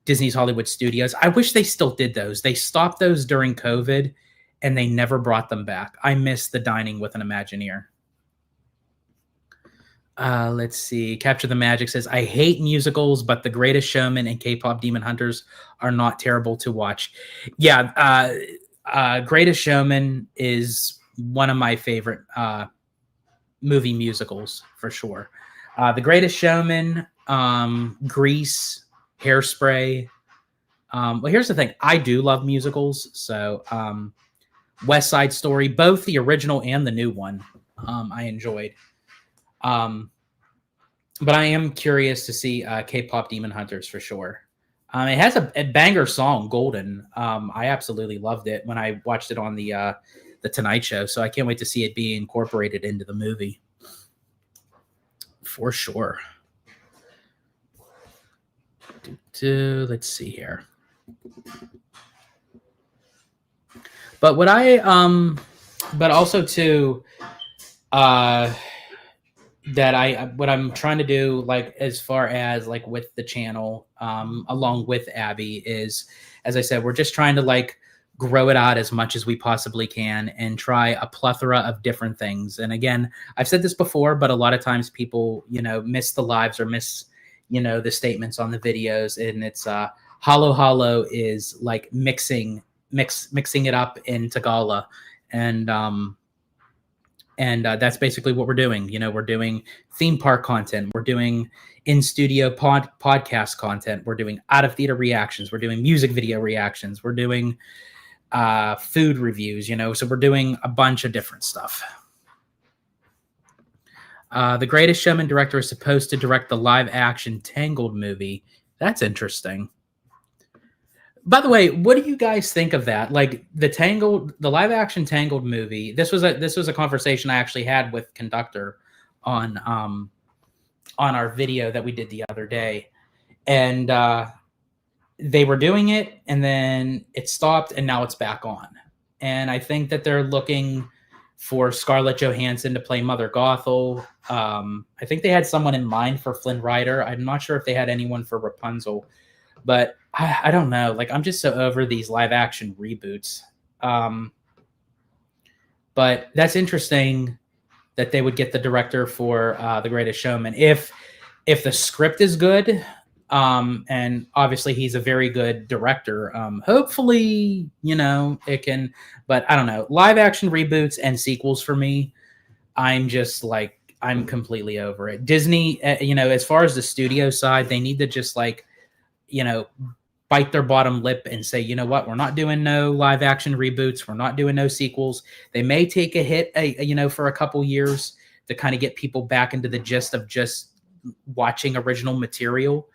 Disney's Hollywood Studios. I wish they still did those. They stopped those during COVID, and they never brought them back. I miss the dining with an Imagineer. Let's see. Capture the Magic says, I hate musicals, but The Greatest Showman and K-Pop Demon Hunters are not terrible to watch. Yeah, Greatest Showman is one of my favorite movie musicals for sure. The Greatest Showman, Grease, Hairspray. Well, here's the thing. I do love musicals. So West Side Story, both the original and the new one, I enjoyed. But I am curious to see K-Pop Demon Hunters for sure. It has a banger song, Golden. I absolutely loved it when I watched it on the Tonight Show. So I can't wait to see it being incorporated into the movie. For sure. Let's see here. But what also too, what I'm trying to do, like, as far as like with the channel, along with Abby is, as I said, we're just trying to like grow it out as much as we possibly can and try a plethora of different things. And again, I've said this before, but a lot of times people, miss the lives or miss, the statements on the videos. And it's Halo is like mixing it up in Tagalog. And that's basically what we're doing. We're doing theme park content. We're doing in-studio podcast content. We're doing out-of-theater reactions. We're doing music video reactions. We're doing food reviews, so we're doing a bunch of different stuff. The Greatest Showman director is supposed to direct the live-action Tangled movie. That's interesting. By the way, what do you guys think of that? Like the live action Tangled movie. This was a conversation I actually had with Conductor on our video that we did the other day, and they were doing it, and then it stopped, and now it's back on. And I think that they're looking for Scarlett Johansson to play Mother Gothel. I think they had someone in mind for Flynn Rider. I'm not sure if they had anyone for Rapunzel, but I don't know. Like, I'm just so over these live action reboots. But that's interesting that they would get the director for The Greatest Showman if the script is good. And obviously he's a very good director. Hopefully, it can, but I don't know. Live action reboots and sequels for me, I'm just like, I'm completely over it. Disney, as far as the studio side, they need to just bite their bottom lip and say, you know what, we're not doing no live action reboots. We're not doing no sequels. They may take a hit, for a couple years to kind of get people back into the gist of just watching original material.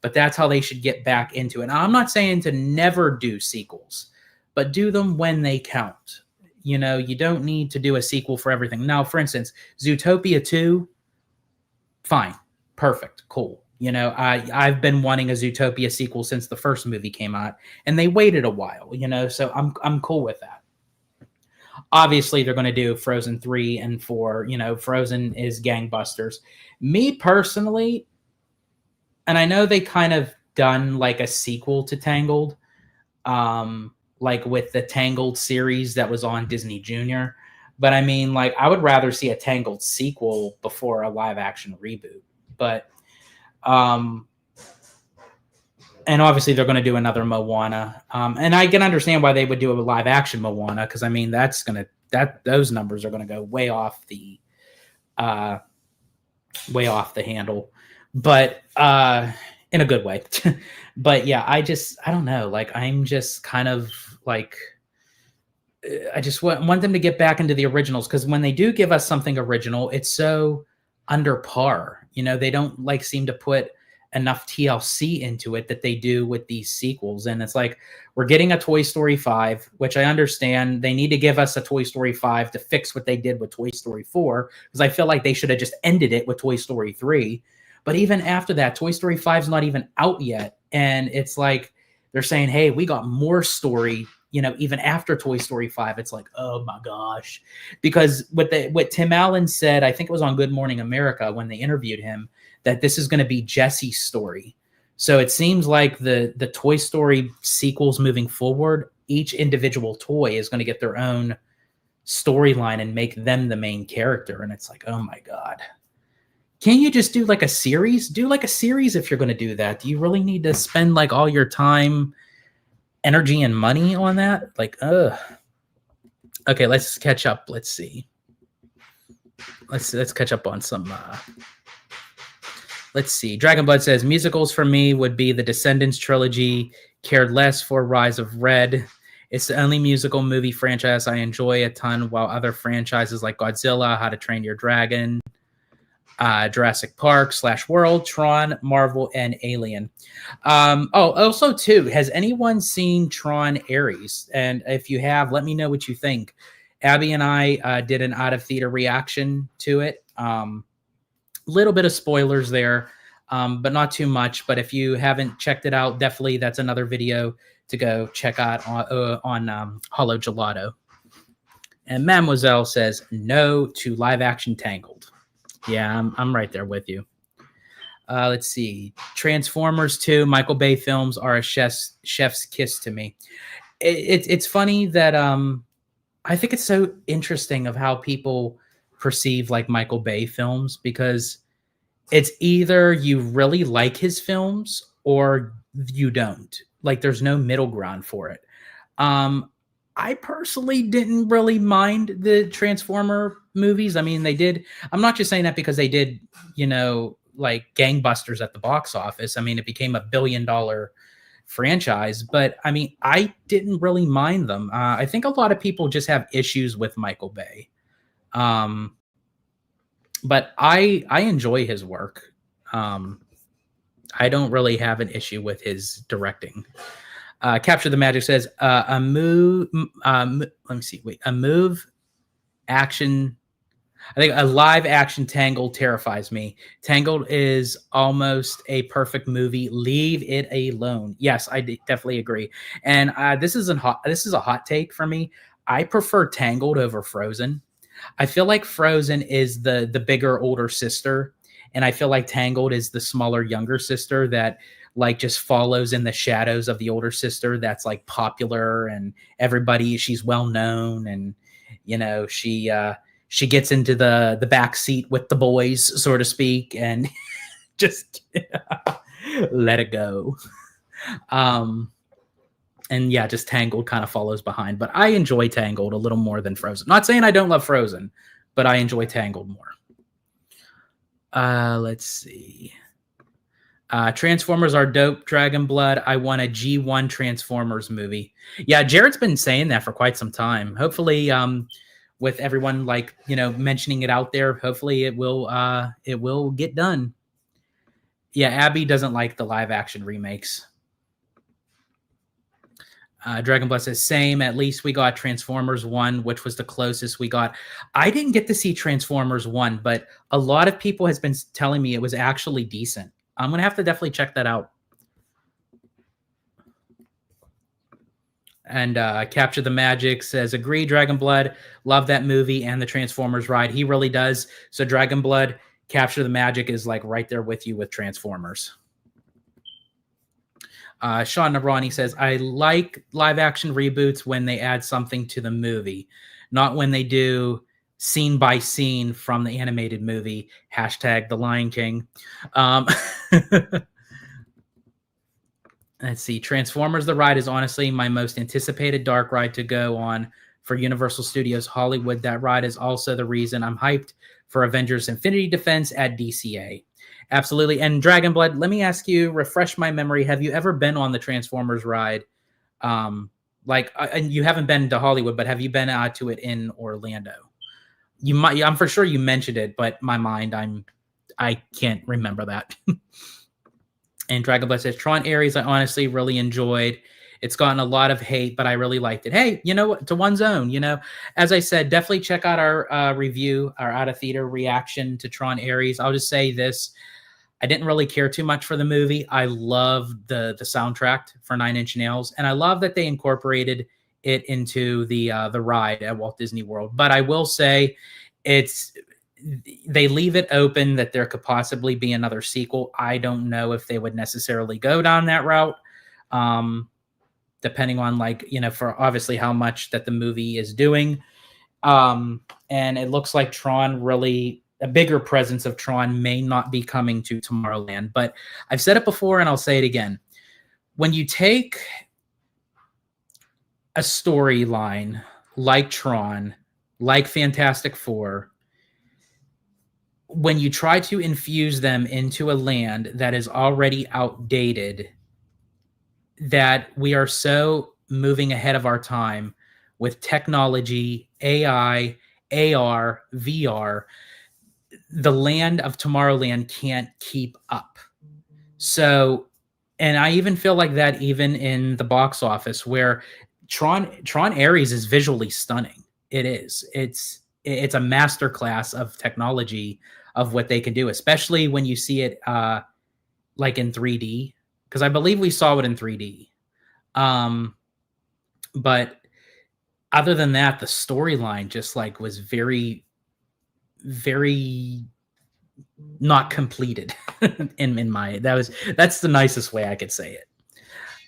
But that's how they should get back into it. Now, I'm not saying to never do sequels, but do them when they count. You don't need to do a sequel for everything. Now, for instance, Zootopia 2, fine, perfect, cool. I've been wanting a Zootopia sequel since the first movie came out, and they waited a while, so I'm cool with that. Obviously, they're going to do Frozen 3 and 4. Frozen is gangbusters. Me personally, and I know they kind of done like a sequel to Tangled, like with the Tangled series that was on Disney Junior. But I mean, like, I would rather see a Tangled sequel before a live action reboot. But, and obviously they're going to do another Moana. And I can understand why they would do a live action Moana, because I mean, those numbers are going to go way off the handle. But in a good way. But yeah, I don't know. Like, I'm just kind of like, I just want them to get back into the originals, because when they do give us something original, it's so under par. They don't seem to put enough TLC into it that they do with these sequels. And it's like, we're getting a Toy Story 5, which I understand they need to give us a Toy Story 5 to fix what they did with Toy Story 4, because I feel like they should have just ended it with Toy Story 3. But even after that, Toy Story 5 is not even out yet. And it's like, they're saying, hey, we got more story, even after Toy Story 5. It's like, oh my gosh. Because what Tim Allen said, I think it was on Good Morning America when they interviewed him, that this is going to be Jesse's story. So it seems like the Toy Story sequels moving forward, each individual toy is going to get their own storyline and make them the main character. And it's like, oh my God. Can't you just do like a series? Do like a series if you're going to do that. Do you really need to spend like all your time, energy, and money on that? Like, ugh. Okay, let's catch up. Let's see. Let's catch up on some. Let's see. Dragonblood says musicals for me would be the Descendants trilogy. Cared less for Rise of Red. It's the only musical movie franchise I enjoy a ton, while other franchises like Godzilla, How to Train Your Dragon, Jurassic Park / World, Tron, Marvel, and Alien. Also too, has anyone seen Tron Ares? And if you have, let me know what you think. Abby and I did an out of theater reaction to it. Little bit of spoilers there, but not too much. But if you haven't checked it out, definitely that's another video to go check out on Hollow Gelato. And Mademoiselle says no to live action Tangled. Yeah, I'm right there with you. Let's see. Transformers 2, Michael Bay films are a chef's kiss to me. It's funny that I think it's so interesting of how people perceive like Michael Bay films, because it's either you really like his films or you don't. Like, there's no middle ground for it. I personally didn't really mind the Transformer movies. I mean, they did. I'm not just saying that because they did, like gangbusters at the box office. I mean, it became $1 billion franchise, but I mean, I didn't really mind them. I think a lot of people just have issues with Michael Bay. But I enjoy his work. I don't really have an issue with his directing. Capture the Magic says a move. Let me see. Wait, a move action. I think a live action Tangled terrifies me. Tangled is almost a perfect movie. Leave it alone. Yes, definitely agree. And this is a hot take for me. I prefer Tangled over Frozen. I feel like Frozen is the bigger older sister, and I feel like Tangled is the smaller younger sister that like just follows in the shadows of the older sister that's like popular and she's well known, and she gets into the back seat with the boys, so to speak, and just let it go. And yeah, just Tangled kind of follows behind. But I enjoy Tangled a little more than Frozen. Not saying I don't love Frozen, but I enjoy Tangled more. Let's see. Transformers are dope. Dragon Blood. I want a G1 Transformers movie. Yeah, Jared's been saying that for quite some time. Hopefully, with everyone mentioning it out there, hopefully it will get done. Yeah, Abby doesn't like the live action remakes. Dragon Blood says same. At least we got Transformers 1, which was the closest we got. I didn't get to see Transformers 1, but a lot of people has been telling me it was actually decent. I'm gonna have to definitely check that out. And Capture the Magic says, agree, Dragon Blood. Love that movie and the Transformers ride. He really does. So Dragon Blood, Capture the Magic is like right there with you with Transformers. Sean Navrani says, I like live action reboots when they add something to the movie, not when they do scene by scene from the animated movie. Hashtag The Lion King. Let's see. Transformers The Ride is honestly my most anticipated dark ride to go on for Universal Studios Hollywood. That ride is also the reason I'm hyped for Avengers Infinity Defense at DCA. Absolutely. And Dragon Blood, let me ask you, refresh my memory. Have you ever been on the Transformers ride? And you haven't been to Hollywood, but have you been to it in Orlando? You might. I'm for sure you mentioned it, but my mind, I can't remember that. And Dragon Blood says, Tron Ares, I honestly really enjoyed. It's gotten a lot of hate, but I really liked it. Hey, to one's own, as I said, definitely check out our review, our out of theater reaction to Tron Ares. I'll just say this. I didn't really care too much for the movie. I loved the soundtrack for Nine Inch Nails, and I love that they incorporated it into the ride at Walt Disney World. But I will say they leave it open that there could possibly be another sequel. I don't know if they would necessarily go down that route. Depending on for obviously how much that the movie is doing. And it looks like Tron really, a bigger presence of Tron may not be coming to Tomorrowland, but I've said it before and I'll say it again. When you take a storyline like Tron, like Fantastic Four, when you try to infuse them into a land that is already outdated, that we are so moving ahead of our time with technology, AI, AR, VR, the land of Tomorrowland can't keep up. So, and I even feel like that even in the box office where Tron Ares is visually stunning. It is. It's a masterclass of technology of what they can do, especially when you see it like in 3D. Because I believe we saw it in 3D. But other than that, the storyline just was very, very not completed in my, that's the nicest way I could say it.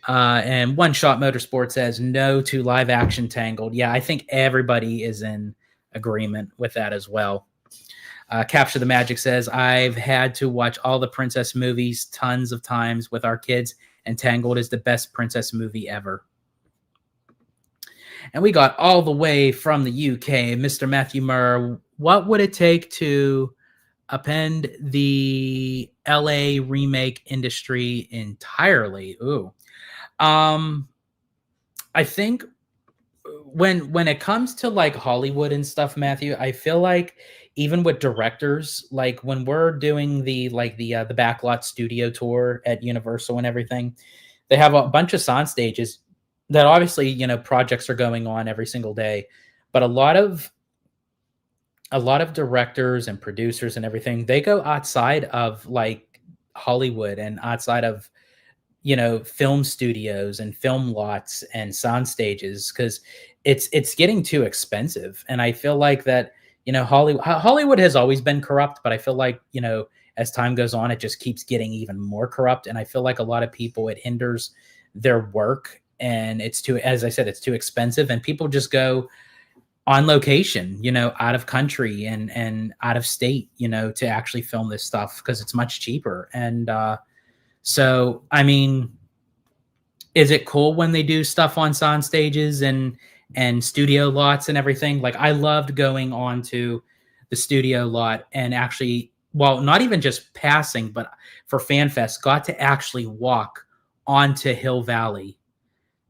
And One Shot Motorsport says no to live action Tangled. Yeah, I think everybody is in agreement with that as well. Capture the Magic says, I've had to watch all the princess movies tons of times with our kids, and Tangled is the best princess movie ever. And we got all the way from the UK, Mr. Matthew Murr. What would it take to upend the LA remake industry entirely? Ooh. I think when it comes to Hollywood and stuff, Matthew, I feel like even with directors, when we're doing the backlot studio tour at Universal and everything, they have a bunch of sound stages that obviously, projects are going on every single day, but a lot of directors and producers and everything, they go outside of like Hollywood and outside of film studios and film lots and sound stages because it's getting too expensive. And I feel like that Hollywood has always been corrupt, but I feel like as time goes on, it just keeps getting even more corrupt. And I feel like a lot of people, it hinders their work, and it's too, as I said, it's too expensive, and people just go on location, out of country and out of state, to actually film this stuff because it's much cheaper. And so, I mean, is it cool when they do stuff on sound stages and studio lots and everything? Like, I loved going on to the studio lot and actually, well, not even just passing, but for FanFest, got to actually walk onto Hill Valley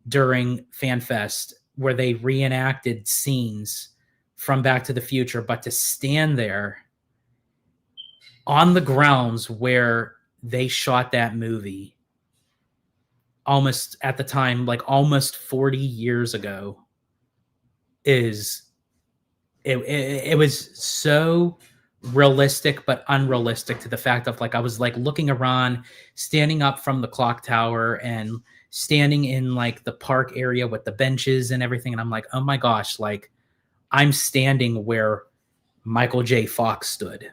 during FanFest where they reenacted scenes from Back to the Future, but to stand there on the grounds where they shot that movie almost at the time, like almost 40 years ago, it was so realistic but unrealistic to the fact of like I was like looking around, standing up from the clock tower and standing in like the park area with the benches and everything, and I'm like, oh my gosh, like I'm standing where Michael J. Fox stood.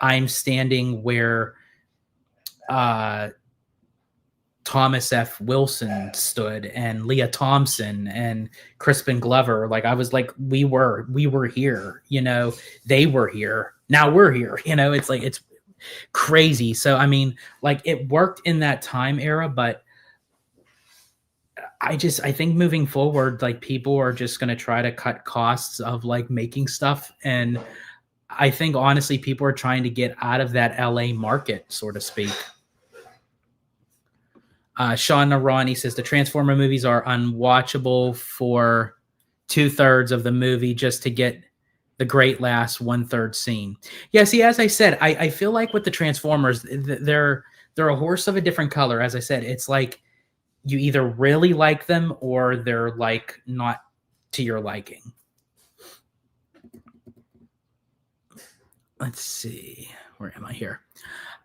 I'm standing where Thomas F. Wilson stood and Leah Thompson and Crispin Glover. Like I was like, we were here, they were here. Now we're here, it's like, it's crazy. So, I mean, like it worked in that time era, but I think moving forward, like people are just going to try to cut costs of like making stuff. And I think honestly, people are trying to get out of that LA market, so to speak. Sean Narani says the Transformer movies are unwatchable for 2/3 of the movie just to get the great last 1/3 scene. Yeah, see, as I said, I feel like with the Transformers, they're a horse of a different color. As I said, it's like you either really like them or they're like not to your liking. Let's see. Where am I here?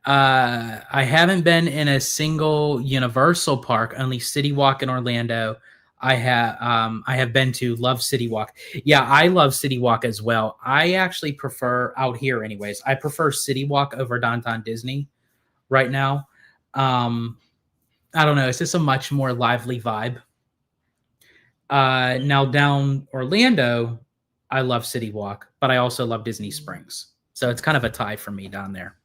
I haven't been in a single Universal park, only City Walk in Orlando. I have been to, love City Walk. Yeah, I love City Walk as well. I actually prefer, out here anyways, I prefer City Walk over Downtown Disney right now. I don't know, it's just a much more lively vibe. Now down Orlando, I love City Walk, but I also love Disney Springs. So it's kind of a tie for me down there.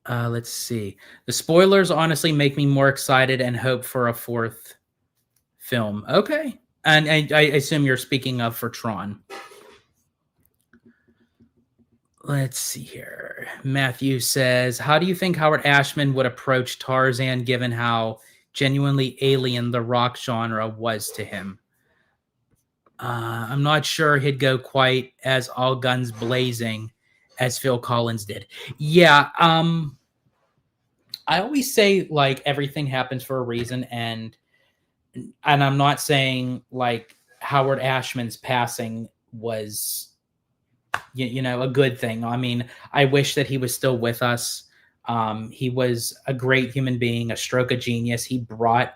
Let's see. The spoilers honestly make me more excited and hope for a fourth film. Okay. And I assume you're speaking of for Tron. Let's see here. Matthew says, how do you think Howard Ashman would approach Tarzan given how genuinely alien the rock genre was to him? I'm not sure he'd go quite as all guns blazing as Phil Collins did. Yeah, I always say like everything happens for a reason, and I'm not saying like Howard Ashman's passing was a good thing. I mean, I wish that he was still with us. He was a great human being, a stroke of genius. He brought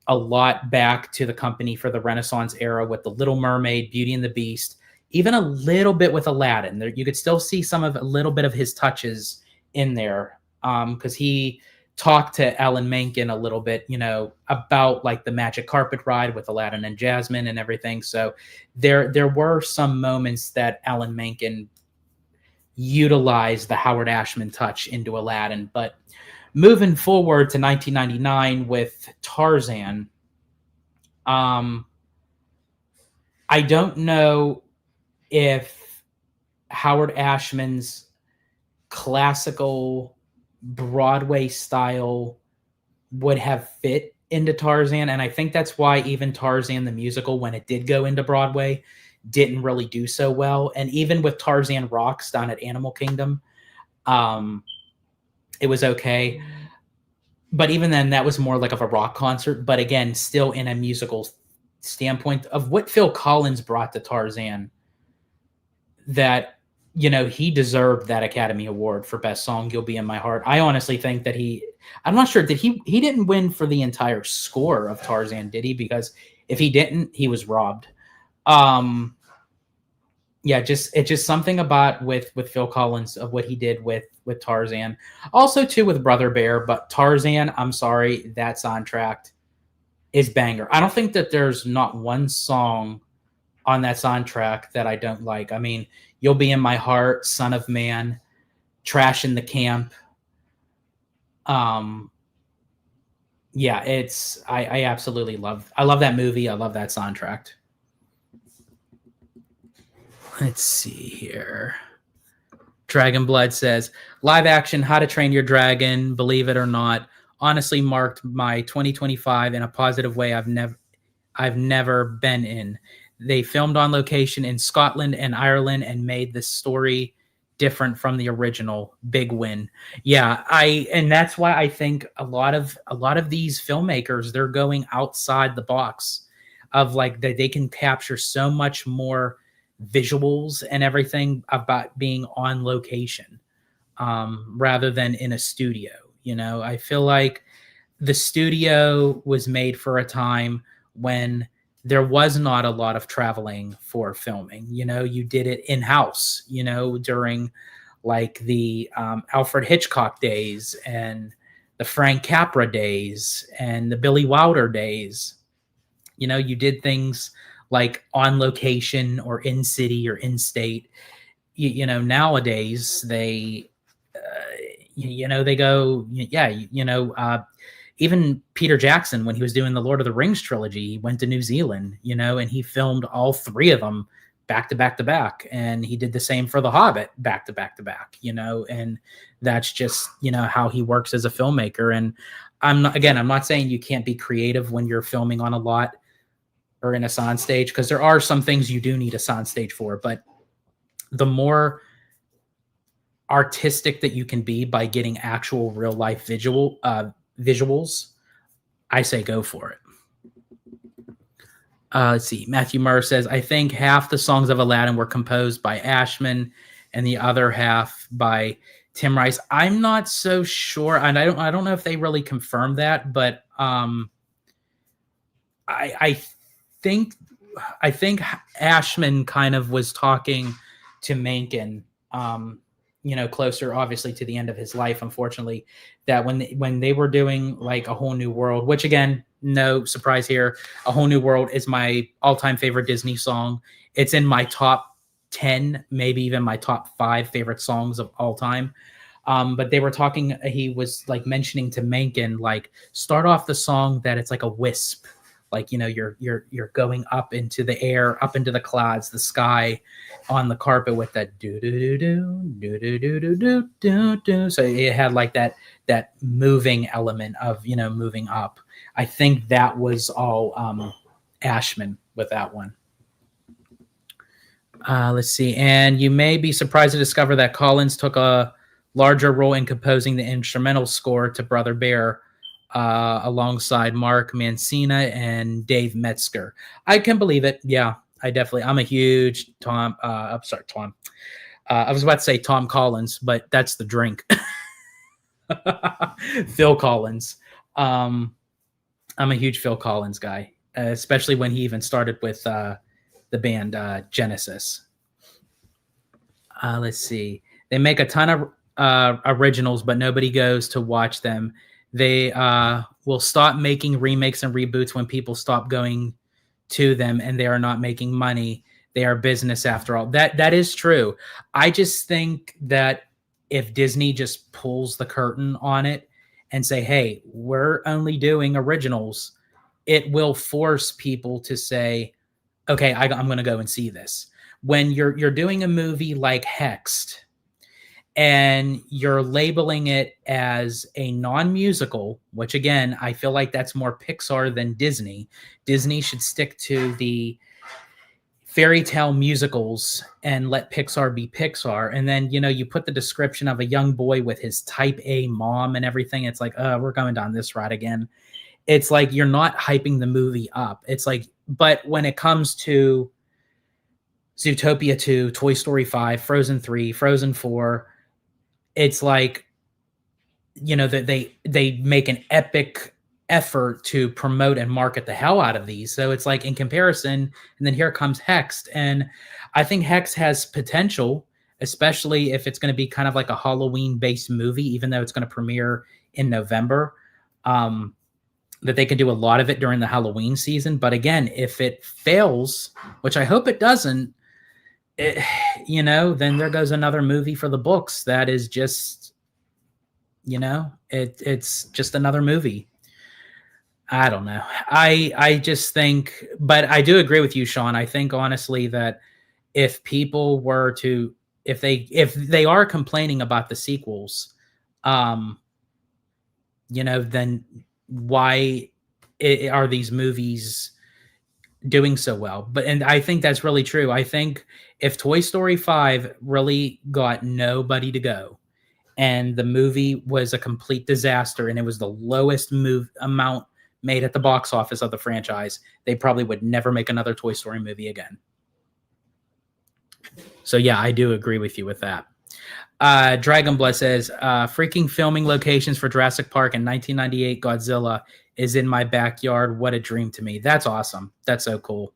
a lot back to the company for the Renaissance era with The Little Mermaid, Beauty and the Beast, even a little bit with Aladdin. There, you could still see a little bit of his touches in there, because he talked to Alan Menken a little bit, about like the magic carpet ride with Aladdin and Jasmine and everything. So there were some moments that Alan Menken utilized the Howard Ashman touch into Aladdin. But moving forward to 1999 with Tarzan, I don't know if Howard Ashman's classical Broadway style would have fit into Tarzan. And I think that's why even Tarzan the musical, when it did go into Broadway, didn't really do so well. And even with Tarzan Rocks down at Animal Kingdom, it was okay. but even then, that was more like of a rock concert. But again, still in a musical standpoint of what Phil Collins brought to Tarzan, that he deserved that Academy Award for Best Song, You'll Be in My Heart. I honestly think that I'm not sure, he didn't win for the entire score of Tarzan, did he? Because if he didn't, he was robbed. Yeah, it's just something about with Phil Collins of what he did with Tarzan. Also too with Brother Bear, but Tarzan, I'm sorry, that soundtrack is banger. I don't think that there's not one song on that soundtrack that I don't like. I mean, You'll Be in My Heart, Son of Man, Trash in the Camp. Yeah, I absolutely love that movie. I love that soundtrack. Let's see here. Dragon Blood says, live action How to Train Your Dragon, believe it or not, honestly marked my 2025 in a positive way I've never been in. They filmed on location in Scotland and Ireland and made the story different from the original. Big win. Yeah, and that's why I think a lot of these filmmakers, they're going outside the box of like that they can capture so much more visuals and everything about being on location rather than in a studio. I feel like the studio was made for a time when there was not a lot of traveling for filming. You did it in-house, during like the Alfred Hitchcock days and the Frank Capra days and the Billy Wilder days. You did things like on location or in city or in state. Nowadays they they go, even Peter Jackson, when he was doing the Lord of the Rings trilogy, he went to New Zealand, and he filmed all three of them back to back to back. And he did the same for The Hobbit back to back to back, and that's just, how he works as a filmmaker. And I'm not saying you can't be creative when you're filming on a lot or in a soundstage, because there are some things you do need a soundstage for, but the more artistic that you can be by getting actual real life visuals, I say go for it. Let's see. Matthew Murr says, I think half the songs of Aladdin were composed by Ashman and the other half by Tim Rice. I'm not so sure, and I don't know if they really confirmed that, but I think Ashman kind of was talking to Menken, closer, obviously, to the end of his life, unfortunately, that when they were doing like A Whole New World, which again, no surprise here, A Whole New World is my all-time favorite Disney song. It's in my top 10, maybe even my top 5 favorite songs of all time. But they were talking, he was like mentioning to Menken, like, start off the song that it's like a wisp. Like, you're going up into the air, up into the clouds, the sky, on the carpet with that do do do do do do do do do do. So it had like that moving element of moving up. I think that was all Ashman with that one. Let's see, and you may be surprised to discover that Collins took a larger role in composing the instrumental score to Brother Bear, alongside Mark Mancina and Dave Metzger. I can believe it. Yeah, I'm a huge Tom. I was about to say Tom Collins, but that's the drink. Phil Collins. I'm a huge Phil Collins guy, especially when he even started with the band Genesis. Let's see. They make a ton of originals, but nobody goes to watch them. They will stop making remakes and reboots when people stop going to them, and they are not making money. They are business after all. That is true. I just think that if Disney just pulls the curtain on it and say, hey, we're only doing originals, it will force people to say, okay, I'm going to go and see this. When you're doing a movie like Hexed, and you're labeling it as a non-musical, which again, I feel like that's more Pixar than Disney. Disney should stick to the fairy tale musicals and let Pixar be Pixar. And then, you put the description of a young boy with his type A mom and everything. It's like, we're going down this route again. It's like you're not hyping the movie up. It's like, but when it comes to Zootopia 2, Toy Story 5, Frozen 3, Frozen 4, it's like, that they make an epic effort to promote and market the hell out of these. So it's like in comparison, and then here comes Hex. And I think Hex has potential, especially if it's going to be kind of like a Halloween based movie, even though it's going to premiere in November. That they can do a lot of it during the Halloween season. But again, if it fails, which I hope it doesn't, then there goes another movie for the books that is just, it's just another movie. I don't know. I just think, but I do agree with you, Sean. I think honestly that if people were to, if they are complaining about the sequels, then why are these movies doing so well? And I think that's really true. I think if Toy Story 5 really got nobody to go, and the movie was a complete disaster, and it was the lowest amount made at the box office of the franchise, they probably would never make another Toy Story movie again. So yeah, I do agree with you with that. Dragonblood says, freaking filming locations for Jurassic Park and 1998 Godzilla is in my backyard. What a dream to me. That's awesome. That's so cool.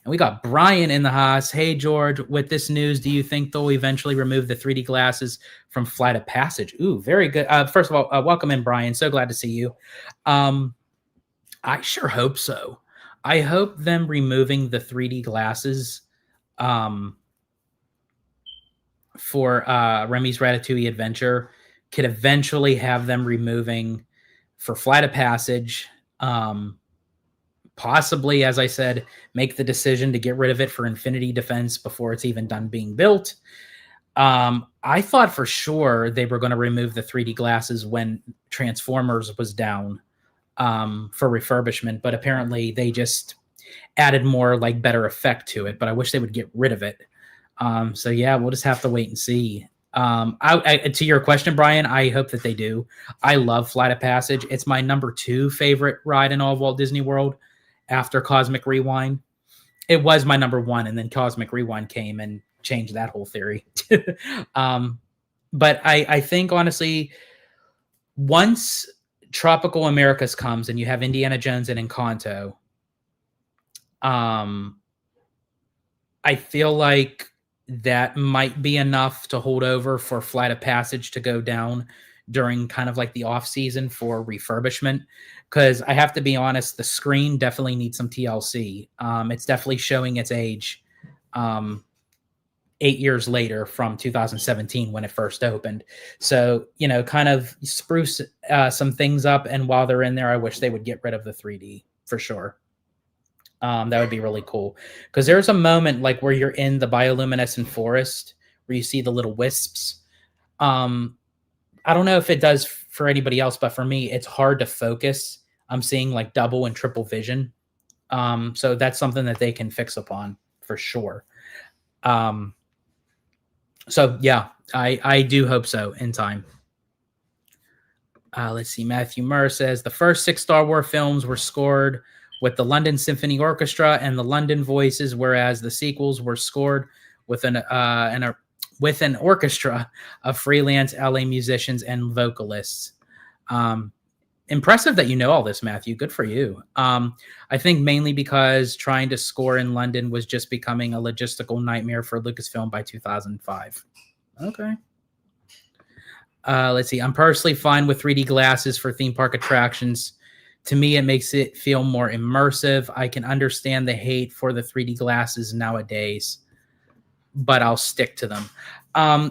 And we got Brian in the house. Hey, George, with this news, do you think they'll eventually remove the 3D glasses from Flight of Passage? Ooh, very good. First of all, welcome in, Brian. So glad to see you. I sure hope so. I hope them removing the 3D glasses for Remy's Ratatouille Adventure could eventually have them removing for Flight of Passage. Possibly, as I said, make the decision to get rid of it for Infinity Defense before it's even done being built. I thought for sure they were going to remove the 3D glasses when Transformers was down for refurbishment, but apparently they just added more like better effect to it. But I wish they would get rid of it. So yeah, we'll just have to wait and see. To your question, Brian, I hope that they do. I love Flight of Passage. It's my number 2 favorite ride in all of Walt Disney World after Cosmic Rewind. It was my number 1, and then Cosmic Rewind came and changed that whole theory. But I think honestly, once Tropical Americas comes and you have Indiana Jones and Encanto, I feel like that might be enough to hold over for Flight of Passage to go down during kind of like the off season for refurbishment. Because I have to be honest, the screen definitely needs some TLC. It's definitely showing its age 8 years later from 2017 when it first opened. So, kind of spruce some things up. And while they're in there, I wish they would get rid of the 3D for sure. That would be really cool. Because there's a moment like where you're in the bioluminescent forest where you see the little wisps. I don't know if it does for anybody else, but for me, it's hard to focus. I'm seeing like double and triple vision. So that's something that they can fix upon for sure. So yeah, I do hope so in time. Let's see. Matthew Murr says the first 6 Star Wars films were scored with the London Symphony Orchestra and the London Voices, whereas the sequels were scored with an orchestra of freelance LA musicians and vocalists. Impressive that you know all this, Matthew. Good for you. I think mainly because trying to score in London was just becoming a logistical nightmare for Lucasfilm by 2005. Okay. Let's see. I'm personally fine with 3D glasses for theme park attractions. To me, it makes it feel more immersive. I can understand the hate for the 3D glasses nowadays, but I'll stick to them.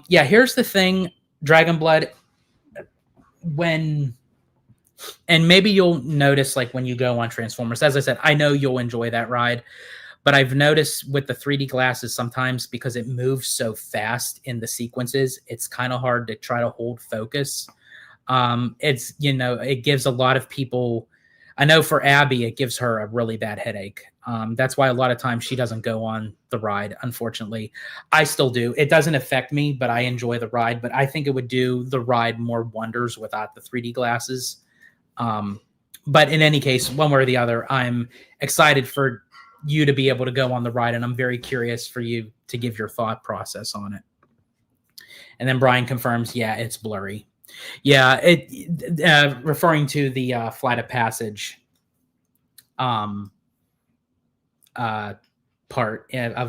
Yeah, here's the thing, Dragonblood. And maybe you'll notice like when you go on Transformers, as I said, I know you'll enjoy that ride, but I've noticed with the 3D glasses sometimes because it moves so fast in the sequences, it's kind of hard to try to hold focus. It gives a lot of people, I know for Abby, it gives her a really bad headache. That's why a lot of times she doesn't go on the ride, unfortunately. I still do. It doesn't affect me, but I enjoy the ride. But I think it would do the ride more wonders without the 3D glasses. But in any case, one way or the other, I'm excited for you to be able to go on the ride, and I'm very curious for you to give your thought process on it. And then Brian confirms, yeah, it's blurry. Yeah, referring to the Flight of Passage part of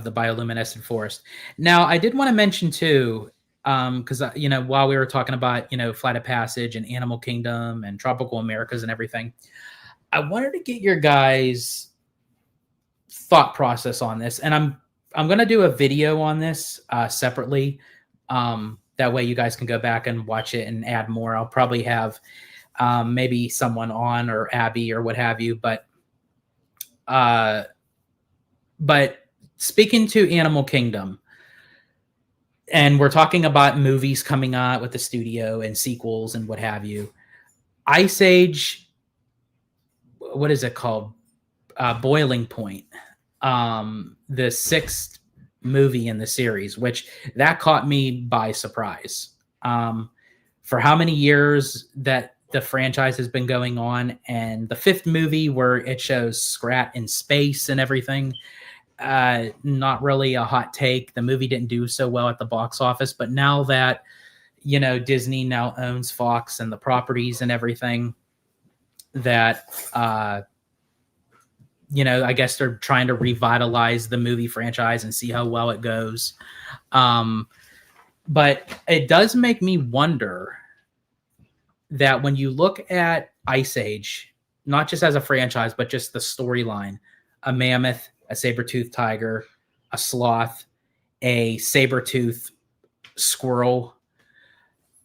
the bioluminescent forest. Now, I did want to mention too, because while we were talking about Flight of Passage and Animal Kingdom and Tropical Americas and everything, I wanted to get your guys' thought process on this, and I'm going to do a video on this separately. That way you guys can go back and watch it and add more. I'll probably have maybe someone on, or Abby or what have you. But speaking to Animal Kingdom, and we're talking about movies coming out with the studio and sequels and what have you. Ice Age, what is it called? Boiling Point. The 6th movie in the series, which that caught me by surprise. For how many years that the franchise has been going on, and the 5th movie where it shows Scrat in space and everything, not really a hot take. The movie didn't do so well at the box office, but now that Disney now owns Fox and the properties and everything, that I guess they're trying to revitalize the movie franchise and see how well it goes. But it does make me wonder that when you look at Ice Age, not just as a franchise, but just the storyline, a mammoth, a saber-toothed tiger, a sloth, a saber-toothed squirrel.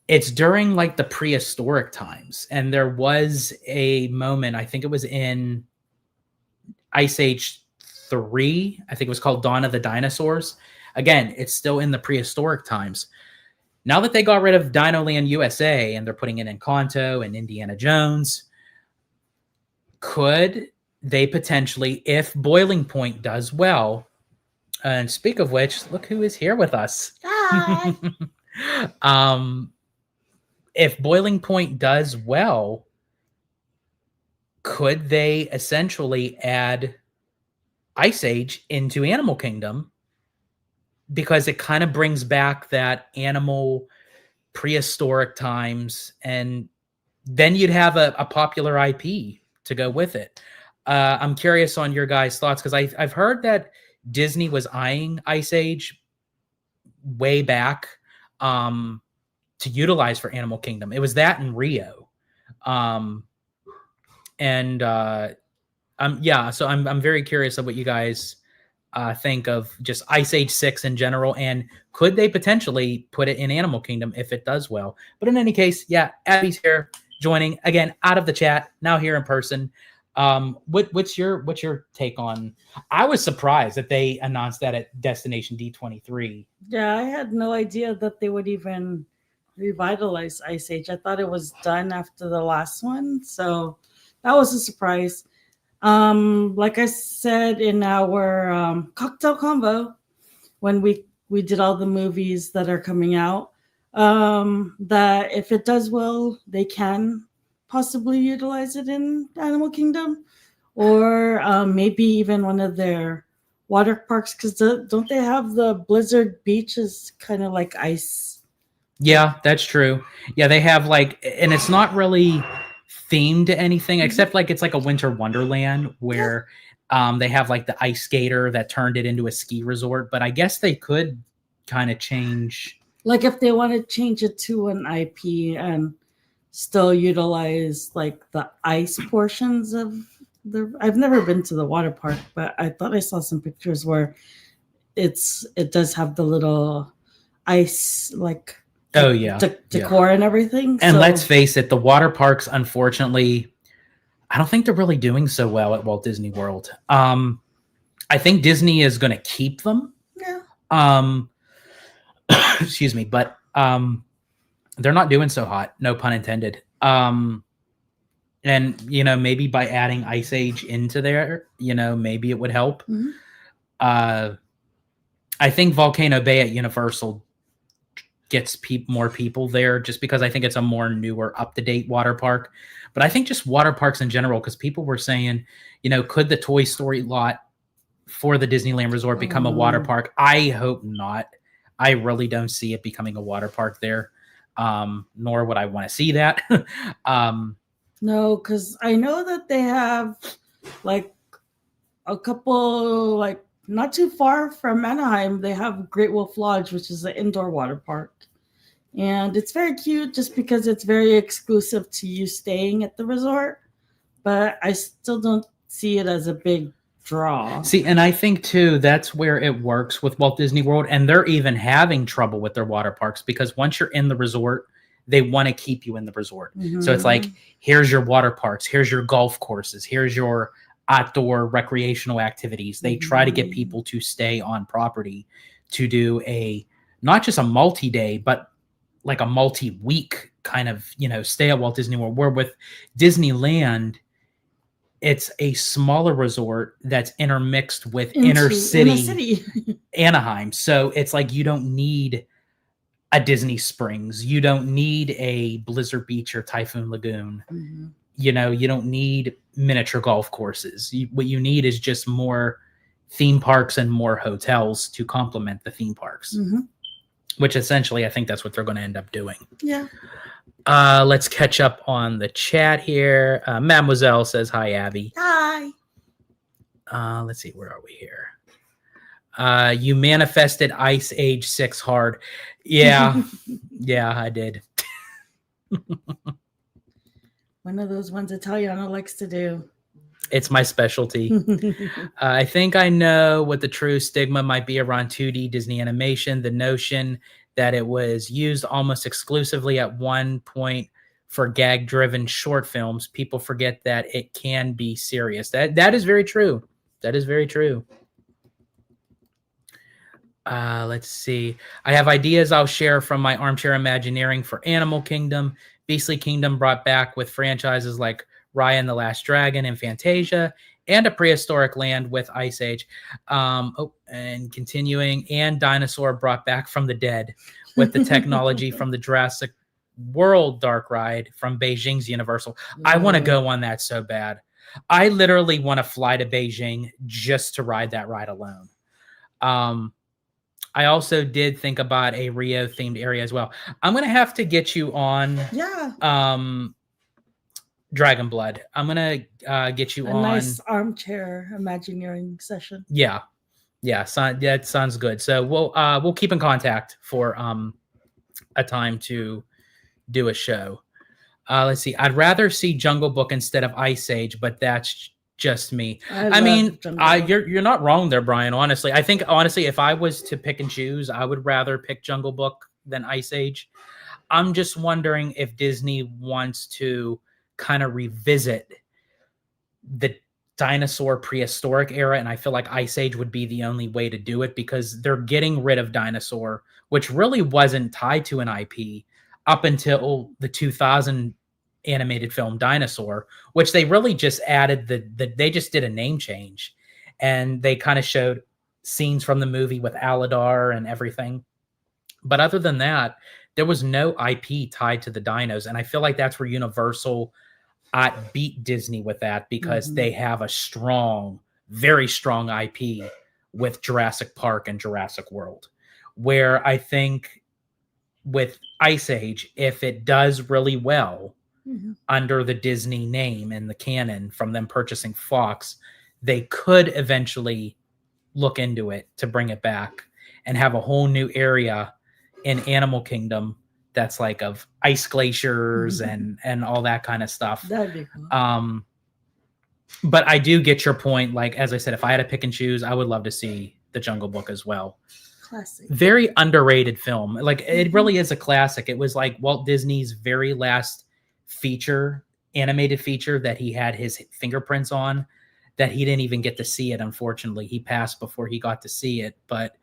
It's during like the prehistoric times. And there was a moment, I think it was in Ice Age 3, I think it was called Dawn of the Dinosaurs. Again, it's still in the prehistoric times. Now that they got rid of Dino Land USA and they're putting it in Encanto and Indiana Jones, could they potentially, if Boiling Point does well, and speak of which, look who is here with us. Hi. If Boiling Point does well, could they essentially add Ice Age into Animal Kingdom? Because it kind of brings back that animal prehistoric times, and then you'd have a popular IP to go with it. I'm curious on your guys' thoughts, because I've heard that Disney was eyeing Ice Age way back to utilize for Animal Kingdom. It was that in Rio. So I'm very curious of what you guys think of just Ice Age 6 in general, and could they potentially put it in Animal Kingdom if it does well? But in any case, yeah, Abby's here joining again out of the chat, now here in person. What's your take on? I was surprised that they announced that at Destination D23. Yeah, I had no idea that they would even revitalize Ice Age. I thought it was done after the last one, so that was a surprise. Like I said in our cocktail combo, when we did all the movies that are coming out, that if it does well, they can possibly utilize it in Animal Kingdom, or maybe even one of their water parks, because don't they have the Blizzard Beach is kind of like ice? Yeah, that's true. Yeah, they have and it's not really themed to anything except it's like a winter wonderland where they have like the ice skater that turned it into a ski resort. But I guess they could kind of change, like if they want to change it to an IP and still utilize like the ice portions of I've never been to the water park, but I thought I saw some pictures where it does have the little ice decor and everything. And let's face it, the water parks, unfortunately, I don't think they're really doing so well at Walt Disney World. I think Disney is going to keep them. Yeah. Excuse me, but they're not doing so hot. No pun intended. And, maybe by adding Ice Age into there, maybe it would help. Mhm. I think Volcano Bay at Universal gets more people there just because I think it's a more newer, up-to-date water park. But I think just water parks in general, because people were saying, could the Toy Story lot for the Disneyland Resort become a water park? I hope not. I really don't see it becoming a water park there, nor would I want to see that. No, because I know that they have like a couple, like not too far from Anaheim, they have Great Wolf Lodge, which is an indoor water park. And it's very cute just because it's very exclusive to you staying at the resort. But I still don't see it as a big draw. See, and I think too, that's where it works with Walt Disney World. And they're even having trouble with their water parks because once you're in the resort, they want to keep you in the resort. Mhm. So it's like, here's your water parks, here's your golf courses, here's your outdoor recreational activities. They try to get people to stay on property to do not just a multi-day, but like a multi-week kind of, stay at Walt Disney World. Where with Disneyland, it's a smaller resort that's intermixed with inner city Anaheim. So it's like you don't need a Disney Springs. You don't need a Blizzard Beach or Typhoon Lagoon. Mm-hmm. You don't need miniature golf courses. What you need is just more theme parks and more hotels to complement the theme parks. Mm-hmm. Which essentially, I think that's what they're going to end up doing. Yeah. Let's catch up on the chat here. Mademoiselle says, hi, Abby. Hi. Let's see. Where are we here? You manifested Ice Age 6 hard. Yeah. Yeah, I did. One of those ones Italiano likes to do. It's my specialty. I think I know what the true stigma might be around 2D Disney animation. The notion that it was used almost exclusively at one point for gag-driven short films. People forget that it can be serious. That is very true. That is very true. Let's see. I have ideas I'll share from my armchair Imagineering for Animal Kingdom. Beastly Kingdom brought back with franchises like Raya and the Last Dragon and Fantasia, and a prehistoric land with Ice Age. And continuing, and Dinosaur brought back from the dead with the technology from the Jurassic World Dark Ride from Beijing's Universal. I want to go on that so bad. I literally want to fly to Beijing just to ride that ride alone. I also did think about a Rio themed area as well. I'm going to have to get you on. Yeah. Dragon Blood. I'm gonna get you on a nice armchair Imagineering session. Yeah, that sounds good. So we'll keep in contact for a time to do a show. Let's see. I'd rather see Jungle Book instead of Ice Age, but that's just me. I mean, you're not wrong there, Brian. Honestly, I think if I was to pick and choose, I would rather pick Jungle Book than Ice Age. I'm just wondering if Disney wants to kind of revisit the dinosaur prehistoric era, and I feel like Ice Age would be the only way to do it because they're getting rid of dinosaur, which really wasn't tied to an IP up until the 2000 animated film Dinosaur, which they really just added they just did a name change, and they kind of showed scenes from the movie with Aladar and everything. But other than that, there was no IP tied to the dinos, and I feel like that's where Universal beat Disney with that because they have a strong, very strong IP with Jurassic Park and Jurassic World, where I think with Ice Age, if it does really well under the Disney name and the canon from them purchasing Fox, they could eventually look into it to bring it back and have a whole new area in Animal Kingdom that's like of ice glaciers and all that kind of stuff. That'd be cool. But I do get your point. Like, as I said, if I had to pick and choose, I would love to see the Jungle Book as well. Classic. Very underrated film. Like, it really is a classic. It was like Walt Disney's very last animated feature that he had his fingerprints on, that he didn't even get to see it. Unfortunately, he passed before he got to see it, but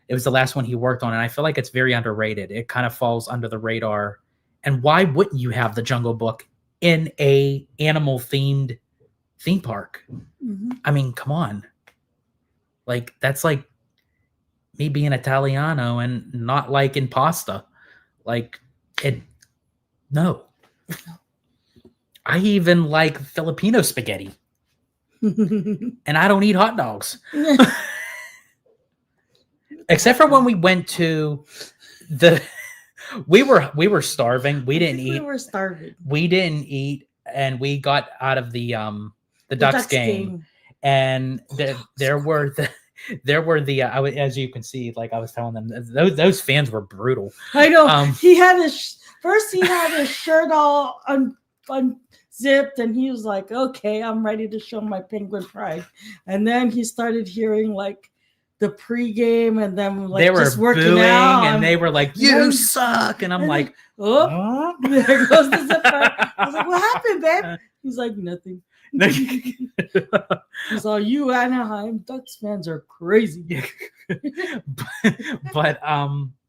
it was the last one he worked on, and I feel like it's very underrated. It kind of falls under the radar. And why wouldn't you have the Jungle Book in a animal themed theme park. Mm-hmm. I mean, come on. Like, that's like me being Italiano and not liking pasta. Like, it, no. I even like Filipino spaghetti, and I don't eat hot dogs. Except for when we went to the we were starving. We didn't eat. We were starving. We didn't eat, and we got out of the Ducks game. And there were the as you can see, like I was telling them, those fans were brutal. I know. He had first he had his shirt all unzipped, and he was like, "Okay, I'm ready to show my penguin pride." And then he started hearing like the pregame, and then like they were just working booing, out, and they were like, "You suck," and I'm like, "Oh, there goes the zipper." I was like, "What happened, babe?" He's like, "Nothing." He's all, "You Anaheim Ducks fans are crazy." but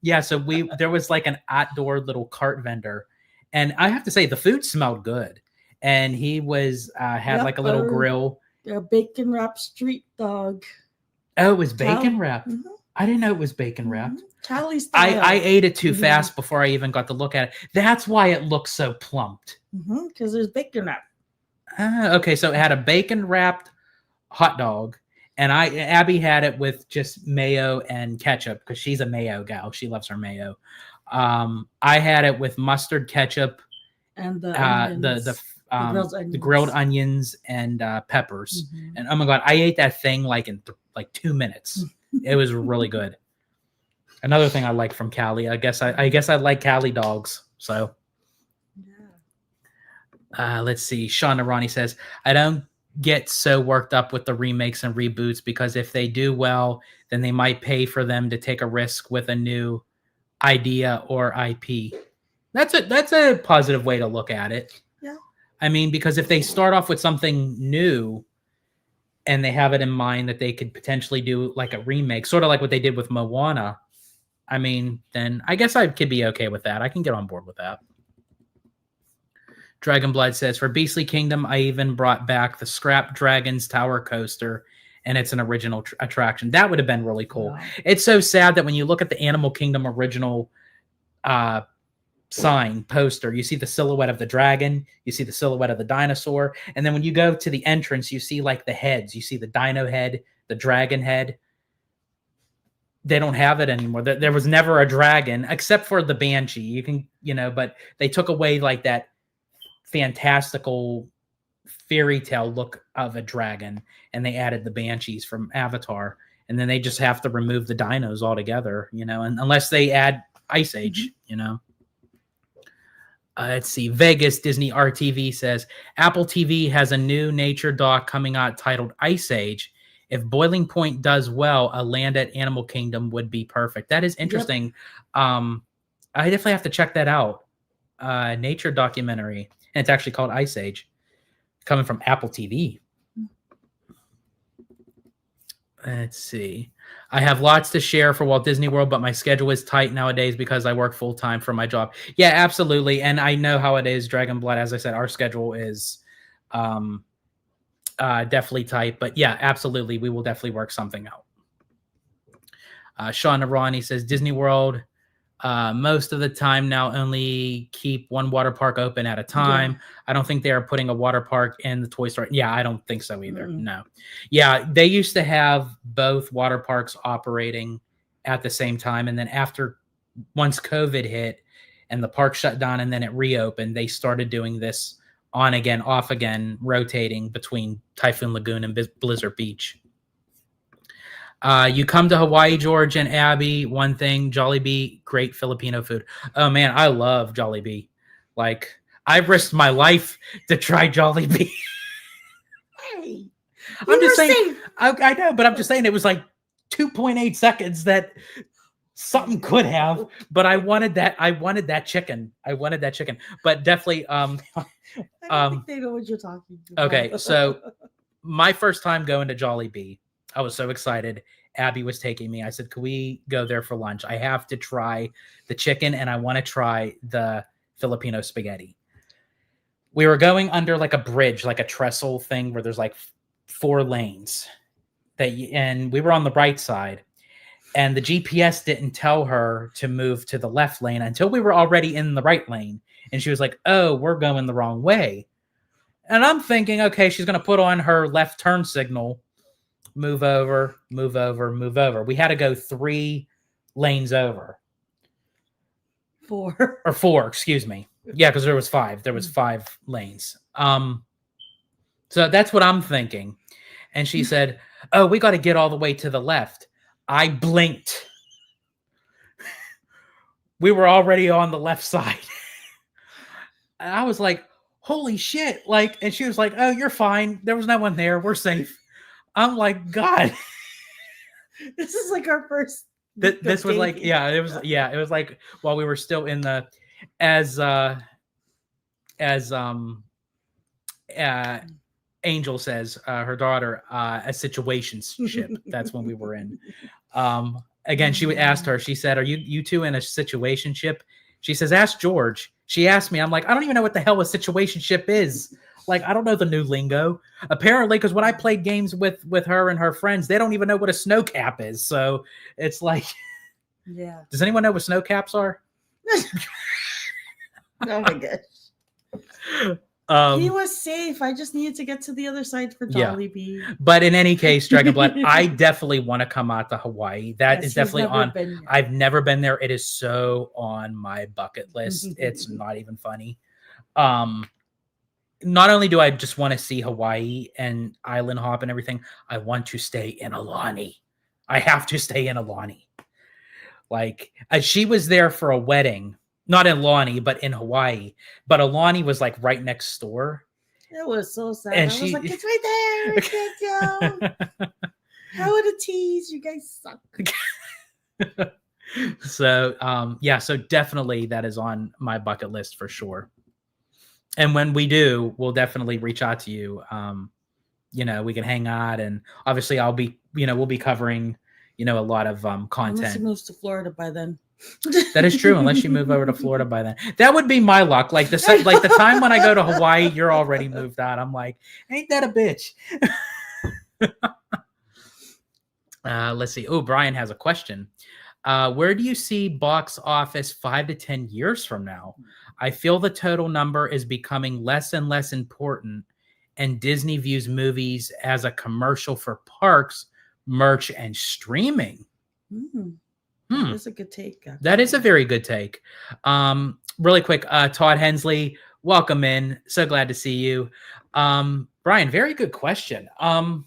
yeah, so there was like an outdoor little cart vendor, and I have to say the food smelled good, and he was had like a little grill, a bacon wrapped street dog. Oh, it was bacon wrapped. Mm-hmm. I didn't know it was bacon wrapped. Cali style. I ate it too fast before I even got to look at it. That's why it looks so plumped. Because there's bacon wrap. Okay, so it had a bacon wrapped hot dog, and Abby had it with just mayo and ketchup because she's a mayo gal. She loves her mayo. I had it with mustard, ketchup, and the grilled onions and peppers. Mm-hmm. And oh my god, I ate that thing like in like 2 minutes. It was really good. Another thing I like from Cali, I guess I like Cali dogs. So let's see. Sean Arani says, I don't get so worked up with the remakes and reboots because if they do well, then they might pay for them to take a risk with a new idea or IP. That's a positive way to look at it. Yeah. I mean, because if they start off with something new and they have it in mind that they could potentially do like a remake, sort of like what they did with Moana, I mean, then I guess I could be okay with that. I can get on board with that. Dragonblood says, for Beastly Kingdom, I even brought back the Scrap Dragons Tower Coaster, and it's an original attraction. That would have been really cool. Wow. It's so sad that when you look at the Animal Kingdom original sign poster, you see the silhouette of the dragon, you see the silhouette of the dinosaur, and then when you go to the entrance, you see like the heads. You see the dino head, the dragon head. They don't have it anymore. There was never a dragon except for the Banshee. You can, but they took away like that fantastical fairy tale look of a dragon, and they added the Banshees from Avatar, and then they just have to remove the dinos altogether, and unless they add Ice Age, let's see. Vegas Disney RTV says Apple TV has a new nature doc coming out titled Ice Age. If Boiling Point does well, a land at Animal Kingdom would be perfect. That is interesting. Yep. I definitely have to check that out. Nature documentary, and it's actually called Ice Age, coming from Apple TV. Let's see. I have lots to share for Walt Disney World, but my schedule is tight nowadays because I work full time for my job. Yeah, absolutely. And I know how it is, Dragonblood. As I said, our schedule is definitely tight. But yeah, absolutely. We will definitely work something out. Sean Arani says Disney World most of the time now only keep one water park open at a time. Yeah. I don't think they are putting a water park in the Toy Story. Yeah, I don't think so either. Mm-hmm. No. Yeah, they used to have both water parks operating at the same time. And then once COVID hit and the park shut down and then it reopened, they started doing this on again, off again, rotating between Typhoon Lagoon and Blizzard Beach. You come to Hawaii, George and Abby. One thing, Jollibee, great Filipino food. Oh man, I love Jollibee. Like, I've risked my life to try Jollibee. Hey, I'm just saying. I know, but I'm just saying it was like 2.8 seconds that something could have. But I wanted that. I wanted that chicken. But definitely. I don't think they know what you're talking about. Okay, so my first time going to Jollibee, I was so excited. Abby was taking me. I said, can we go there for lunch? I have to try the chicken and I want to try the Filipino spaghetti. we were going under like a bridge, like a trestle thing where there's like 4 lanes and we were on the right side, and the GPS didn't tell her to move to the left lane until we were already in the right lane. And she was like, oh, we're going the wrong way. And I'm thinking, okay, she's going to put on her left turn signal, move over, move over, move over. We had to go 3 lanes over. 4. Or 4, excuse me. Yeah, because there was 5. There was 5 lanes. So that's what I'm thinking. And she said, oh, we got to get all the way to the left. I blinked. We were already on the left side. And I was like, holy shit. Like, and she was like, oh, you're fine. There was no one there. We're safe. I'm like, God. This is like our first. This was like, it was like while we were still in the, as Angel says, her daughter, a situationship. That's when we were in. Again, she asked her, she said, are you two in a situationship? She says, ask George. She asked me, I'm like, I don't even know what the hell a situationship is. Like, I don't know the new lingo. Apparently, because when I played games with her and her friends, they don't even know what a snow cap is. So it's like, yeah. Does anyone know what snow caps are? Oh my gosh. He was safe. I just needed to get to the other side for Jollibee. Yeah. But in any case, Dragonblood, I definitely want to come out to Hawaii. That is definitely on. I've never been there. It is so on my bucket list. It's not even funny. Not only do I just want to see Hawaii and island hop and everything, I want to stay in Aulani. I have to stay in Aulani. Like, she was there for a wedding. Not in Aulani, but in Hawaii. But Aulani was like right next door. It was so sad. And I was like, it's right there. I can't go. How would it tease? You guys suck. So, so definitely that is on my bucket list for sure. And when we do, we'll definitely reach out to you. We can hang out, and obviously I'll be, we'll be covering, a lot of content. Unless he moves to Florida by then. That is true. Unless you move over to Florida by then, that would be my luck. Like the time when I go to Hawaii, you're already moved out. I'm like, ain't that a bitch? Let's see. Oh, Brian has a question. Where do you see box office 5 to 10 years from now? I feel the total number is becoming less and less important, and Disney views movies as a commercial for parks, merch, and streaming. That is a good take. Actually. That is a very good take. Really quick, Todd Hensley, welcome in. So glad to see you. Brian, very good question. I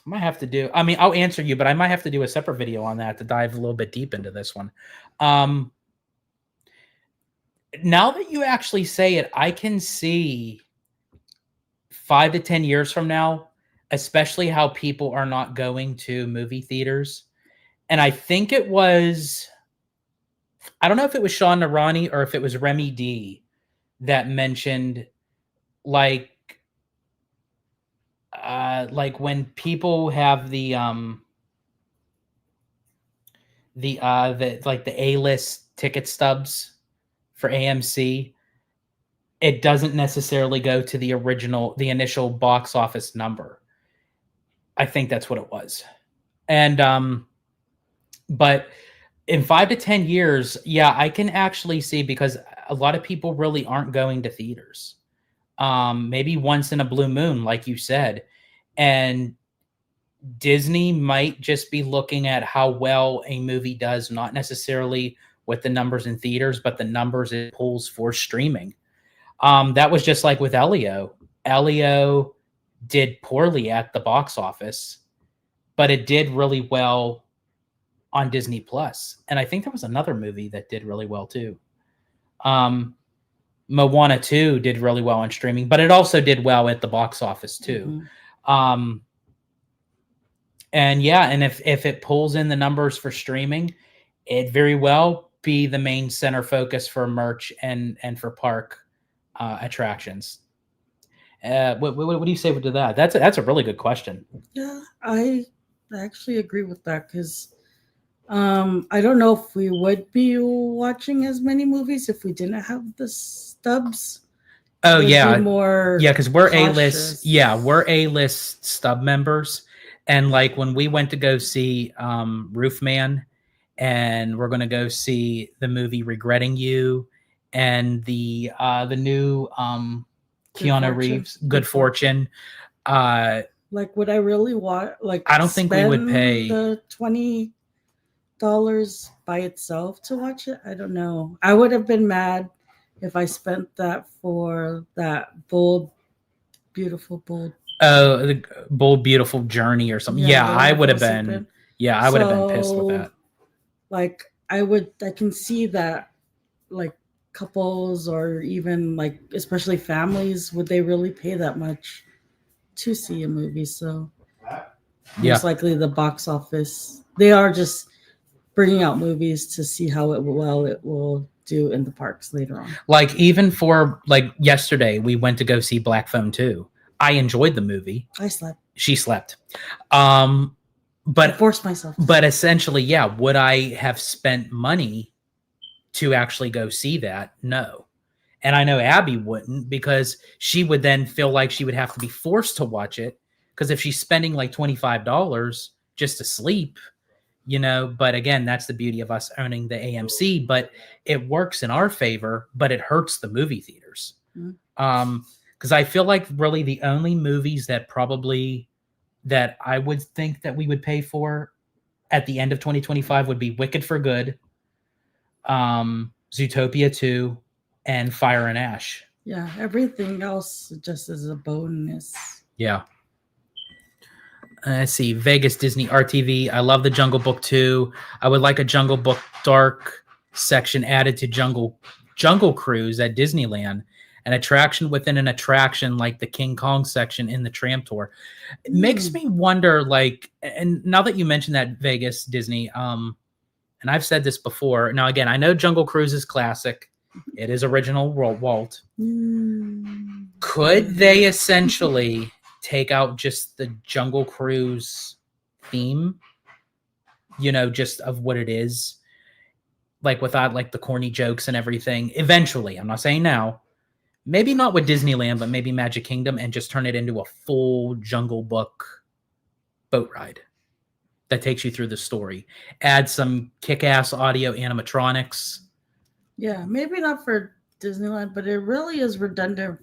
might have to do, I'll answer you, but I might have to do a separate video on that to dive a little bit deep into this one. Now that you actually say it, I can see 5 to 10 years from now, especially how people are not going to movie theaters. And I think it was, I don't know if it was Sean Narani or if it was Remy D that mentioned like when people have the A-list ticket stubs for AMC, it doesn't necessarily go to the initial box office number. I think that's what it was. And, but in 5 to 10 years, yeah, I can actually see, because a lot of people really aren't going to theaters. Maybe once in a blue moon, like you said, and Disney might just be looking at how well a movie does, not necessarily with the numbers in theaters, but the numbers it pulls for streaming. That was just like with Elio. Elio did poorly at the box office, but it did really well on Disney Plus. And I think there was another movie that did really well too. Moana 2 did really well on streaming, but it also did well at the box office too. And if it pulls in the numbers for streaming, it very well be the main center focus for merch and for park attractions. What do you say to that? That's a really good question. Yeah, I actually agree with that, because I don't know if we would be watching as many movies if we didn't have the stubs. Oh Would be yeah, more yeah, because we're A-list. Yeah, cautious. we're A-list stub members, and like when we went to go see Roofman, and we're gonna go see the movie Regretting You, and the new Good Keanu fortune. Reeves Good Fortune. Like, would I really want like I don't think we would spend pay. the $20 by itself to watch it? I don't know. I would have been mad if I spent that for that bold, beautiful, bold. The Bold Beautiful Journey or something. Yeah, Yeah, the one I I would fell have asleep been. in. Yeah, I would have been pissed with So, that. like, I can see that, like, couples or even like, especially families, would they really pay that much to see a movie? So, Yeah, most likely the box office, they are just bringing out movies to see how it will do in the parks later on. like even for like yesterday, we went to go see Black Phone 2. I enjoyed the movie. I slept. She slept. Um, I but forced myself to but sleep. essentially, yeah, would I have spent money to actually go see that? No. And I know Abby wouldn't, because she would then feel like she would have to be forced to watch it, because if she's spending like $25 just to sleep, but again, that's the beauty of us owning the AMC, but it works in our favor, but it hurts the movie theaters. Because I feel like really the only movies that I would think that we would pay for at the end of 2025 would be Wicked for Good, Zootopia 2, and Fire and Ash. Yeah, everything else just is a bonus. Yeah. Let's see. Vegas Disney RTV. I love the Jungle Book 2. I would like a Jungle Book Dark section added to Jungle Cruise at Disneyland. An attraction within an attraction like the King Kong section in the tram tour. It makes me wonder, like, and now that you mentioned that, Vegas Disney, and I've said this before. Now, again, I know Jungle Cruise is classic. It is original Walt. Could they essentially take out just the Jungle Cruise theme, just of what it is, like without like the corny jokes and everything? Eventually, I'm not saying now, maybe not with Disneyland, but maybe Magic Kingdom, and just turn it into a full Jungle Book boat ride that takes you through the story. Add some kick-ass audio animatronics. Yeah, maybe not for Disneyland, but it really is redundant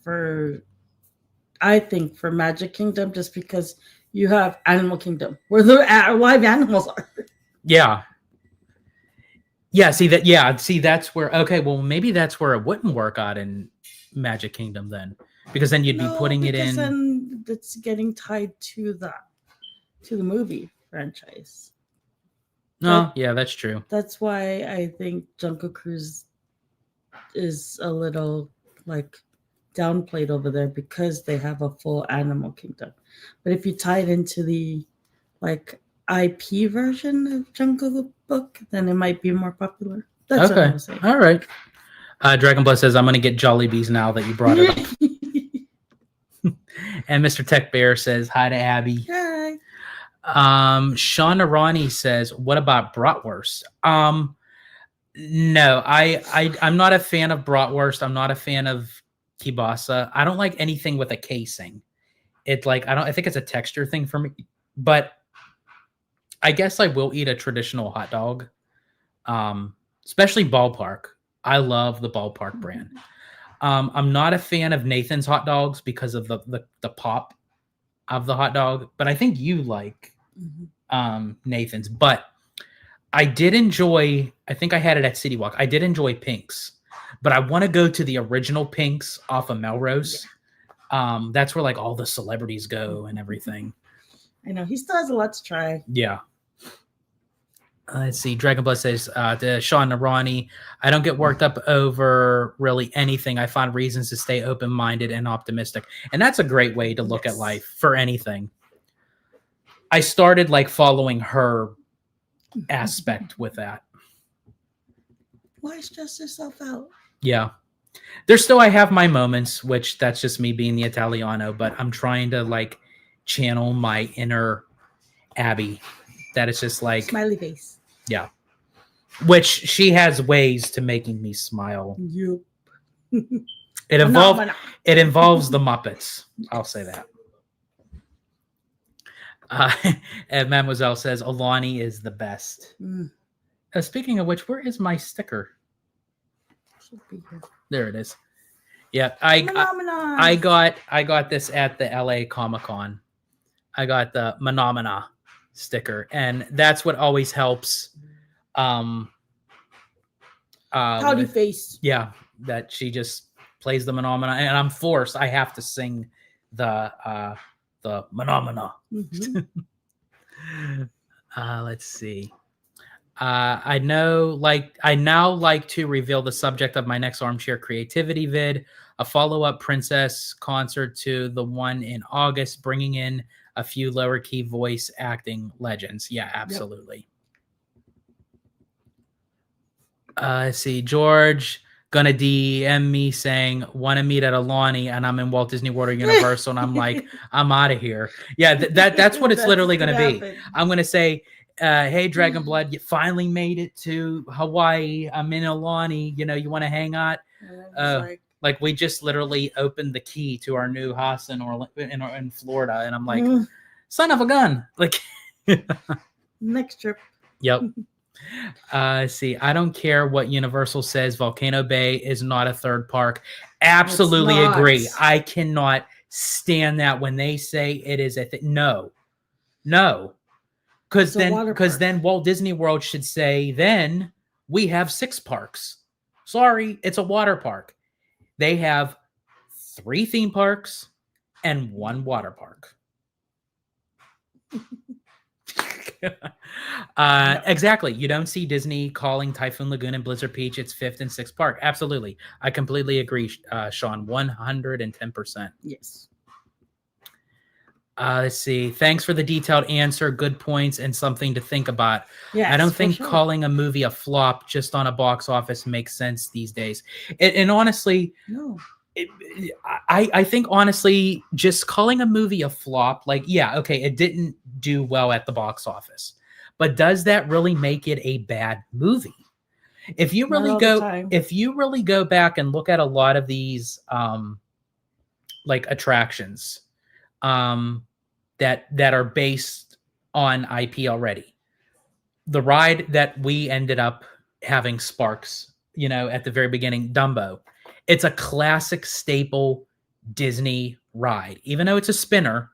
I think, for Magic Kingdom, just because you have Animal Kingdom where the live animals are. Yeah. Yeah, see that's where, okay, well maybe that's where it wouldn't work out in Magic Kingdom then, because then you'd be putting it in. Then it's getting tied to the movie franchise. No, yeah, that's true. That's why I think Jungle Cruise is a little like downplayed over there, because they have a full Animal Kingdom. But if you tie it into the like IP version of Jungle Book, then it might be more popular. That's okay. What I was saying. All right. Dragon Blood says, I'm going to get Jollibees now that you brought it up. And Mr. Tech Bear says, hi to Abby. Hi. Sean Arani says, what about bratwurst? No, I'm not a fan of bratwurst. I'm not a fan of kielbasa. I don't like anything with a casing. I think it's a texture thing for me, but I guess I will eat a traditional hot dog. Especially Ballpark. I love the Ballpark brand. I'm not a fan of Nathan's hot dogs because of the pop of the hot dog, but I think you like Nathan's. But I did enjoy, I think I had it at City Walk. I did enjoy Pink's, but I want to go to the original Pink's off of Melrose. Yeah. That's where like all the celebrities go and everything. I know, he still has a lot to try. Yeah. Let's see. Dragon Blood says to Sean Narani, I don't get worked up over really anything. I find reasons to stay open-minded and optimistic. And that's a great way to look at life for anything. I started like following her aspect with that. Why stress yourself out? Yeah. I have my moments, which that's just me being the Italiano, but I'm trying to like channel my inner Abby. That is just like smiley face. Yeah. Which she has ways to making me smile. Yep. It involves the Muppets. I'll say that. And Mademoiselle says Alani is the best. Speaking of which, where is my sticker? Should be here. There it is. Yeah, I got this at the LA Comic-Con. I got the Phenomena sticker, and that's what always helps. Pouty face. Yeah, that she just plays the Phenomena, and I'm forced. I have to sing the Phenomena. Let's see. I now like to reveal the subject of my next Armchair Creativity vid, a follow-up Princess concert to the one in August, bringing in a few lower key voice acting legends. Yeah, absolutely. Yep. Let's see. George gonna DM me saying, want to meet at Alani, and I'm in Walt Disney World or Universal, and I'm like, I'm out of here. Yeah, that's what it's literally gonna be. I'm gonna say, hey, Dragon Blood, you finally made it to Hawaii. I'm in Alani. You know, you want to hang out? Like we just literally opened the key to our new house in Florida, and I'm like, son of a gun. Like next trip. Yep. See, I don't care what Universal says. Volcano Bay is not a third park. Absolutely agree. I cannot stand that when they say it is a thing. No. Because then Walt Disney World should say, then we have 6 parks. Sorry, it's a water park. They have 3 theme parks and 1 water park. Exactly. You don't see Disney calling Typhoon Lagoon and Blizzard Peach its 5th and 6th park. Absolutely. I completely agree, Sean. 110%. Yes. Let's see. Thanks for the detailed answer. Good points and something to think about. Yes, I don't think calling a movie a flop just on a box office makes sense these days. And honestly, no. I think honestly, just calling a movie a flop, like, yeah, okay, it didn't do well at the box office, but does that really make it a bad movie? If you really go back and look at a lot of these like attractions that are based on IP already, the ride that we ended up having Sparks, you know, at the very beginning, Dumbo. It's a classic staple Disney ride. Even though it's a spinner,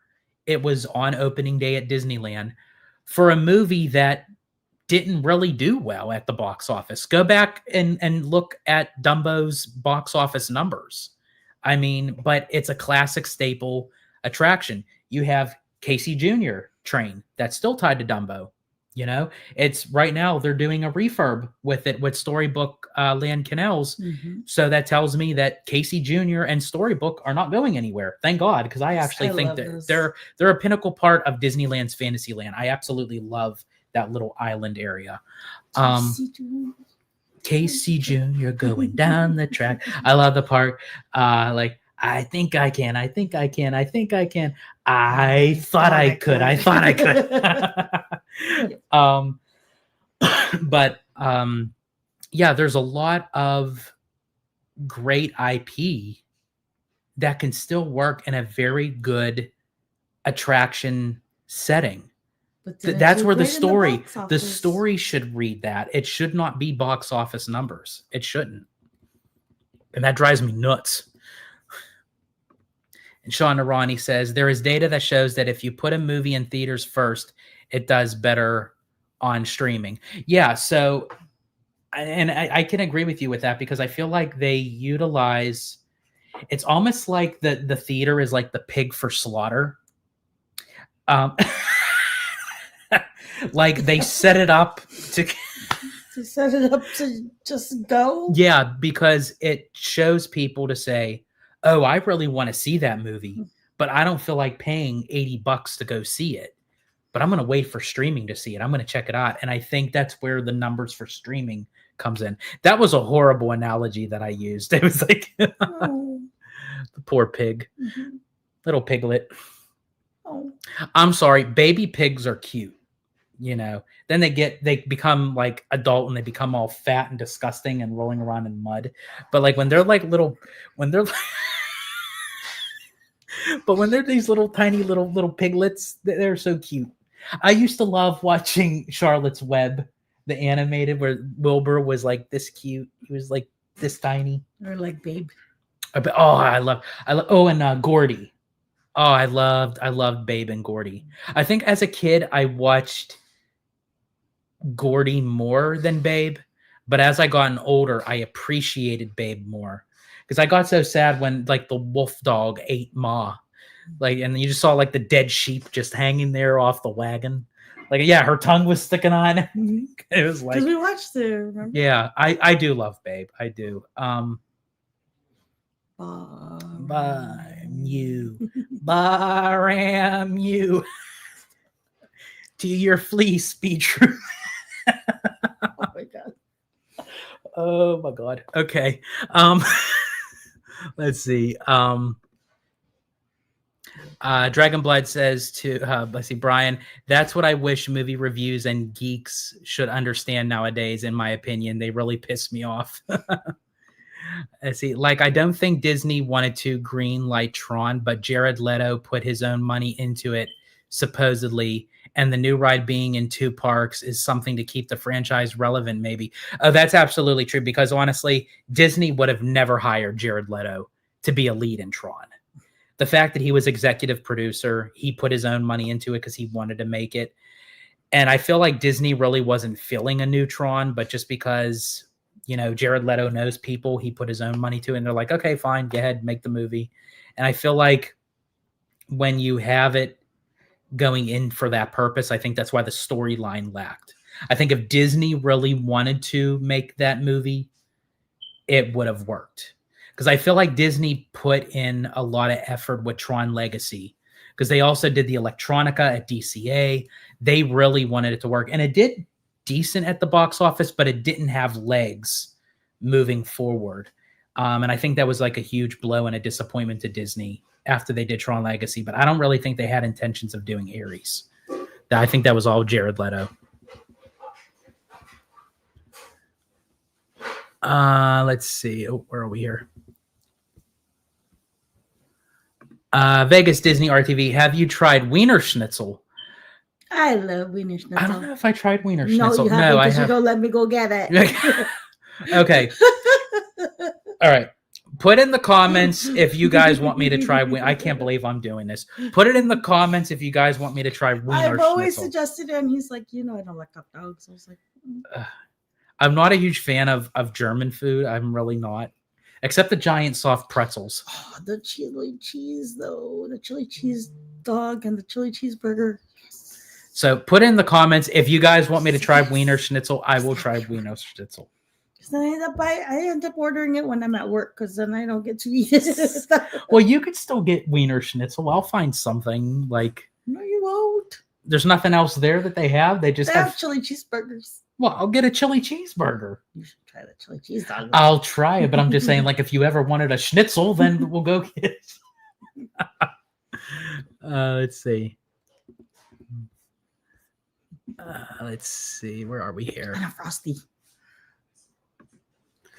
it was on opening day at Disneyland for a movie that didn't really do well at the box office. Go back and look at Dumbo's box office numbers. I mean, but it's a classic staple attraction. You have Casey Jr. train that's still tied to Dumbo. You know, it's right now they're doing a refurb with it with Storybook Land Canals. Mm-hmm. So that tells me that Casey Jr. and Storybook are not going anywhere. Thank God, because I actually think that they're a pinnacle part of Disneyland's Fantasyland. I absolutely love that little island area. Casey Jr. going down the track. I love the part. Like, I think I can. I think I can. I think I can. I thought I could. I thought I could. But yeah, there's a lot of great IP that can still work in a very good attraction setting. That's where the story should read that. It should not be box office numbers. It shouldn't. And that drives me nuts. And Sean Arani says, there is data that shows that if you put a movie in theaters first, it does better on streaming. Yeah, so, and I can agree with you with that because I feel like they utilize, it's almost like the theater is like the pig for slaughter. Like they set it up to just go. Yeah, because it shows people to say, oh, I really want to see that movie, but I don't feel like paying $80 to go see it. But I'm going to wait for streaming to see it. I'm going to check it out. And I think that's where the numbers for streaming comes in. That was a horrible analogy that I used. It was like the poor pig, little piglet. I'm sorry. Baby pigs are cute. you know. Then they become like adult and they become all fat and disgusting and rolling around in mud. But like when they're like little, when they're but when they're these little tiny little piglets, they're so cute. I used to love watching Charlotte's Web, the animated, where Wilbur was like this cute. He was like this tiny. Or like Babe. Oh, I love. Oh, and Gordy. Oh, I loved Babe and Gordy. I think as a kid I watched Gordy more than Babe, but as I gotten older, I appreciated Babe more because I got so sad when like the wolf dog ate Ma, like, and you just saw like the dead sheep just hanging there off the wagon. Like, yeah, her tongue was sticking on. Mm-hmm. It was like, because we watched it. Remember? Yeah, I do love Babe. I do. Baram you to your fleece be true. Oh my god. Oh my god. Okay. Let's see. Dragonblood says to let's see, Brian, that's what I wish movie reviews and geeks should understand nowadays. In my opinion, they really piss me off. Let's see, like, I don't think Disney wanted to green light Tron, but Jared Leto put his own money into it, supposedly, and the new ride being in 2 parks is something to keep the franchise relevant, maybe. That's absolutely true, because honestly, Disney would have never hired Jared Leto to be a lead in Tron. The fact that he was executive producer, he put his own money into it because he wanted to make it. And I feel like Disney really wasn't filling a new Tron, but just because, you know, Jared Leto knows people, he put his own money to it, and they're like, okay, fine, go ahead, make the movie. And I feel like when you have it going in for that purpose, I think that's why the storyline lacked. I think if Disney really wanted to make that movie, it would have worked. Because I feel like Disney put in a lot of effort with Tron Legacy, because they also did the electronica at DCA. They really wanted it to work, and it did decent at the box office, but it didn't have legs moving forward. And I think that was like a huge blow and a disappointment to Disney after they did Tron Legacy. But I don't really think they had intentions of doing Ares. I think that was all Jared Leto. Let's see. Oh, where are we here? Vegas Disney RTV. Have you tried Wiener Schnitzel? I love Wiener Schnitzel. I don't know if I tried Wiener No, Schnitzel. you haven't, No, I because you have. don't let me go get it. Okay. All right. Put in the comments if you guys want me to try. I can't believe I'm doing this. Put it in the comments if you guys want me to try Wiener Schnitzel. I've always suggested it, and he's like, you know, I don't like hot dogs. I was like, I'm not a huge fan of German food. I'm really not. Except the giant soft pretzels. Oh, the chili cheese, though. The chili cheese dog and the chili cheeseburger. So put in the comments if you guys want me to try Wiener Schnitzel. I will try Wiener Schnitzel. Then I end up ordering it when I'm at work, because then I don't get to eat it. Well, you could still get Wiener Schnitzel. I'll find something like. No, you won't. There's nothing else there that they have. They just have chili cheeseburgers. Well, I'll get a chile cheeseburger. You should try the chili cheese dog. I'll try it, but I'm just saying, like, if you ever wanted a schnitzel, then we'll go get it. Let's see. Let's see. Where are we here? And a frosty.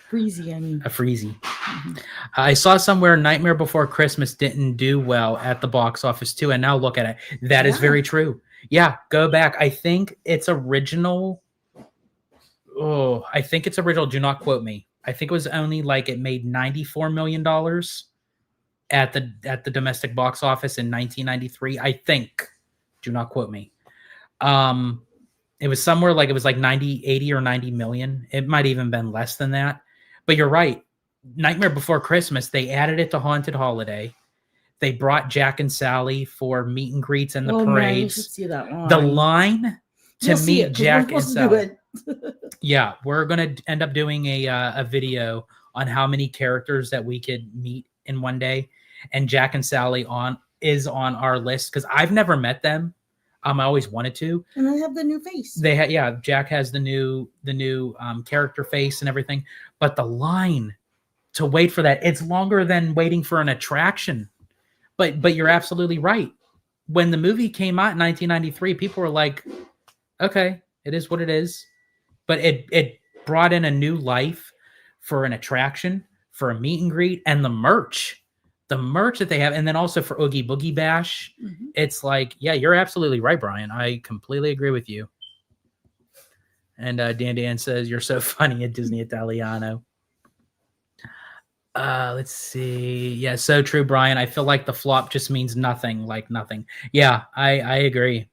Freezy, I mean. A freezy. Mm-hmm. I saw somewhere Nightmare Before Christmas didn't do well at the box office too, and now look at it. That is very true. Yeah, go back. I think it's original. Oh, I think it's original. Do not quote me. I think it was only like it made $94 million at the domestic box office in 1993. I think. Do not quote me. It was somewhere like it was like 80 or 90 million. It might even been less than that. But you're right. Nightmare Before Christmas, they added it to Haunted Holiday. They brought Jack and Sally for meet and greets and the parades. Man, you should see that line. The line to meet Jack and Sally. Yeah, we're going to end up doing a video on how many characters that we could meet in one day. And Jack and Sally is on our list because I've never met them. I always wanted to. And they have the new face. Jack has the new character face and everything. But the line to wait for that, it's longer than waiting for an attraction. But you're absolutely right. When the movie came out in 1993, people were like, Okay, it is what it is. But it brought in a new life for an attraction, for a meet and greet, and the merch. The merch that they have, and then also for Oogie Boogie Bash. Mm-hmm. It's like, yeah, you're absolutely right, Brian. I completely agree with you. And Dan says, you're so funny at Disney Italiano. Let's see. Yeah, so true, Brian. I feel like the flop just means nothing, like nothing. Yeah, I agree.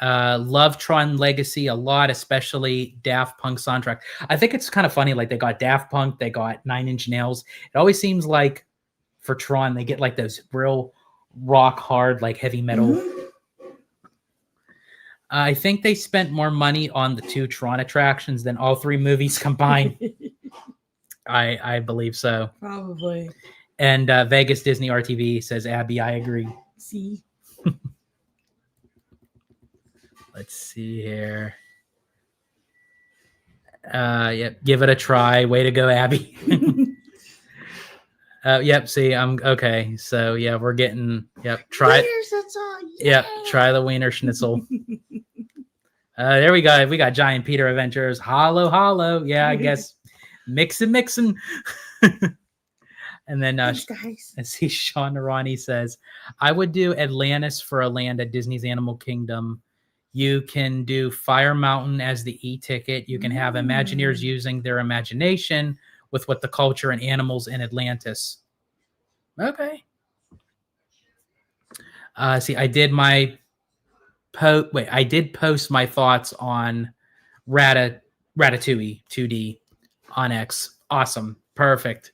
Love Tron Legacy a lot, especially Daft Punk soundtrack. I think it's kind of funny. Like they got Daft Punk, they got Nine Inch Nails. It always seems like for Tron, they get like those real rock hard, like heavy metal. Mm-hmm. I think they spent more money on the 2 Tron attractions than all 3 movies combined. I believe so. Probably. And Vegas Disney RTV says, Abby, I agree. See? Let's see here. Yep, give it a try. Way to go, Abby. Yep, see, I'm okay. So yeah, we're getting try it. Yep, try the Wiener Schnitzel. There we go. We got Giant Peter Adventures. Hollow. Yeah, I guess mixing. And then thanks, guys. I see Sean Narani says, I would do Atlantis for a land at Disney's Animal Kingdom. You can do Fire Mountain as the e-ticket. You can have Imagineers using their imagination with what the culture and animals in Atlantis. Okay. See, I did I did post my thoughts on Ratatouille 2D on X. Awesome. Perfect.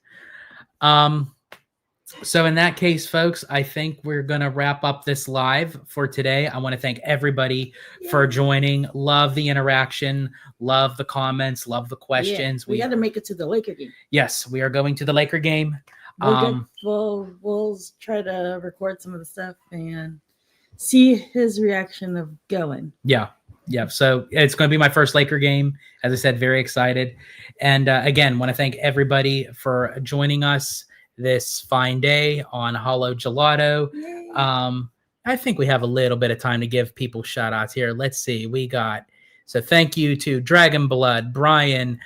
So in that case, folks, I think we're going to wrap up this live for today. I want to thank everybody for joining. Love the interaction. Love the comments. Love the questions. Yeah, we got to make it to the Laker game. Yes, we are going to the Laker game. We'll try to record some of the stuff and see his reaction of going. Yeah. So it's going to be my first Laker game. As I said, very excited. And again, want to thank everybody for joining us this fine day on Hollow Gelato. I think we have a little bit of time to give people shout outs here. Let's see. So thank you to Dragon Blood, Brian,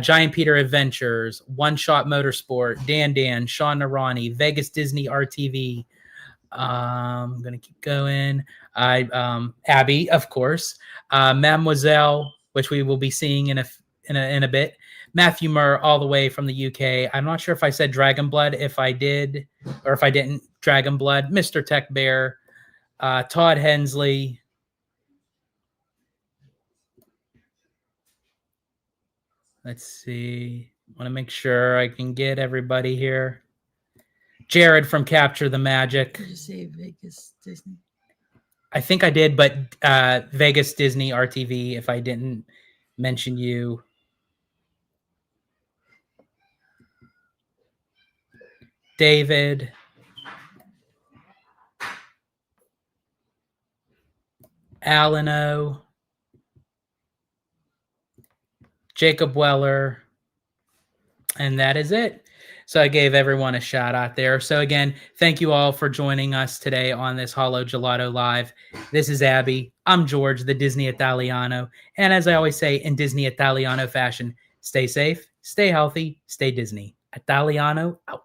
Giant Peter Adventures, One Shot Motorsport, Dan, Sean Narani, Vegas Disney RTV. I'm going to keep going. Abby, of course, Mademoiselle, which we will be seeing in a bit. Matthew Murr, all the way from the UK. I'm not sure if I said Dragon Blood, if I did, or if I didn't. Dragon Blood, Mr. Tech Bear, Todd Hensley. Let's see. I want to make sure I can get everybody here. Jared from Capture the Magic. Did you say Vegas Disney? I think I did, but Vegas Disney RTV, if I didn't mention you. David. Alano. Jacob Weller. And that is it. So I gave everyone a shout out there. So again, thank you all for joining us today on this Hollow Gelato Live. This is Abby. I'm George, the Disney Italiano. And as I always say in Disney Italiano fashion, stay safe, stay healthy, stay Disney. Italiano out.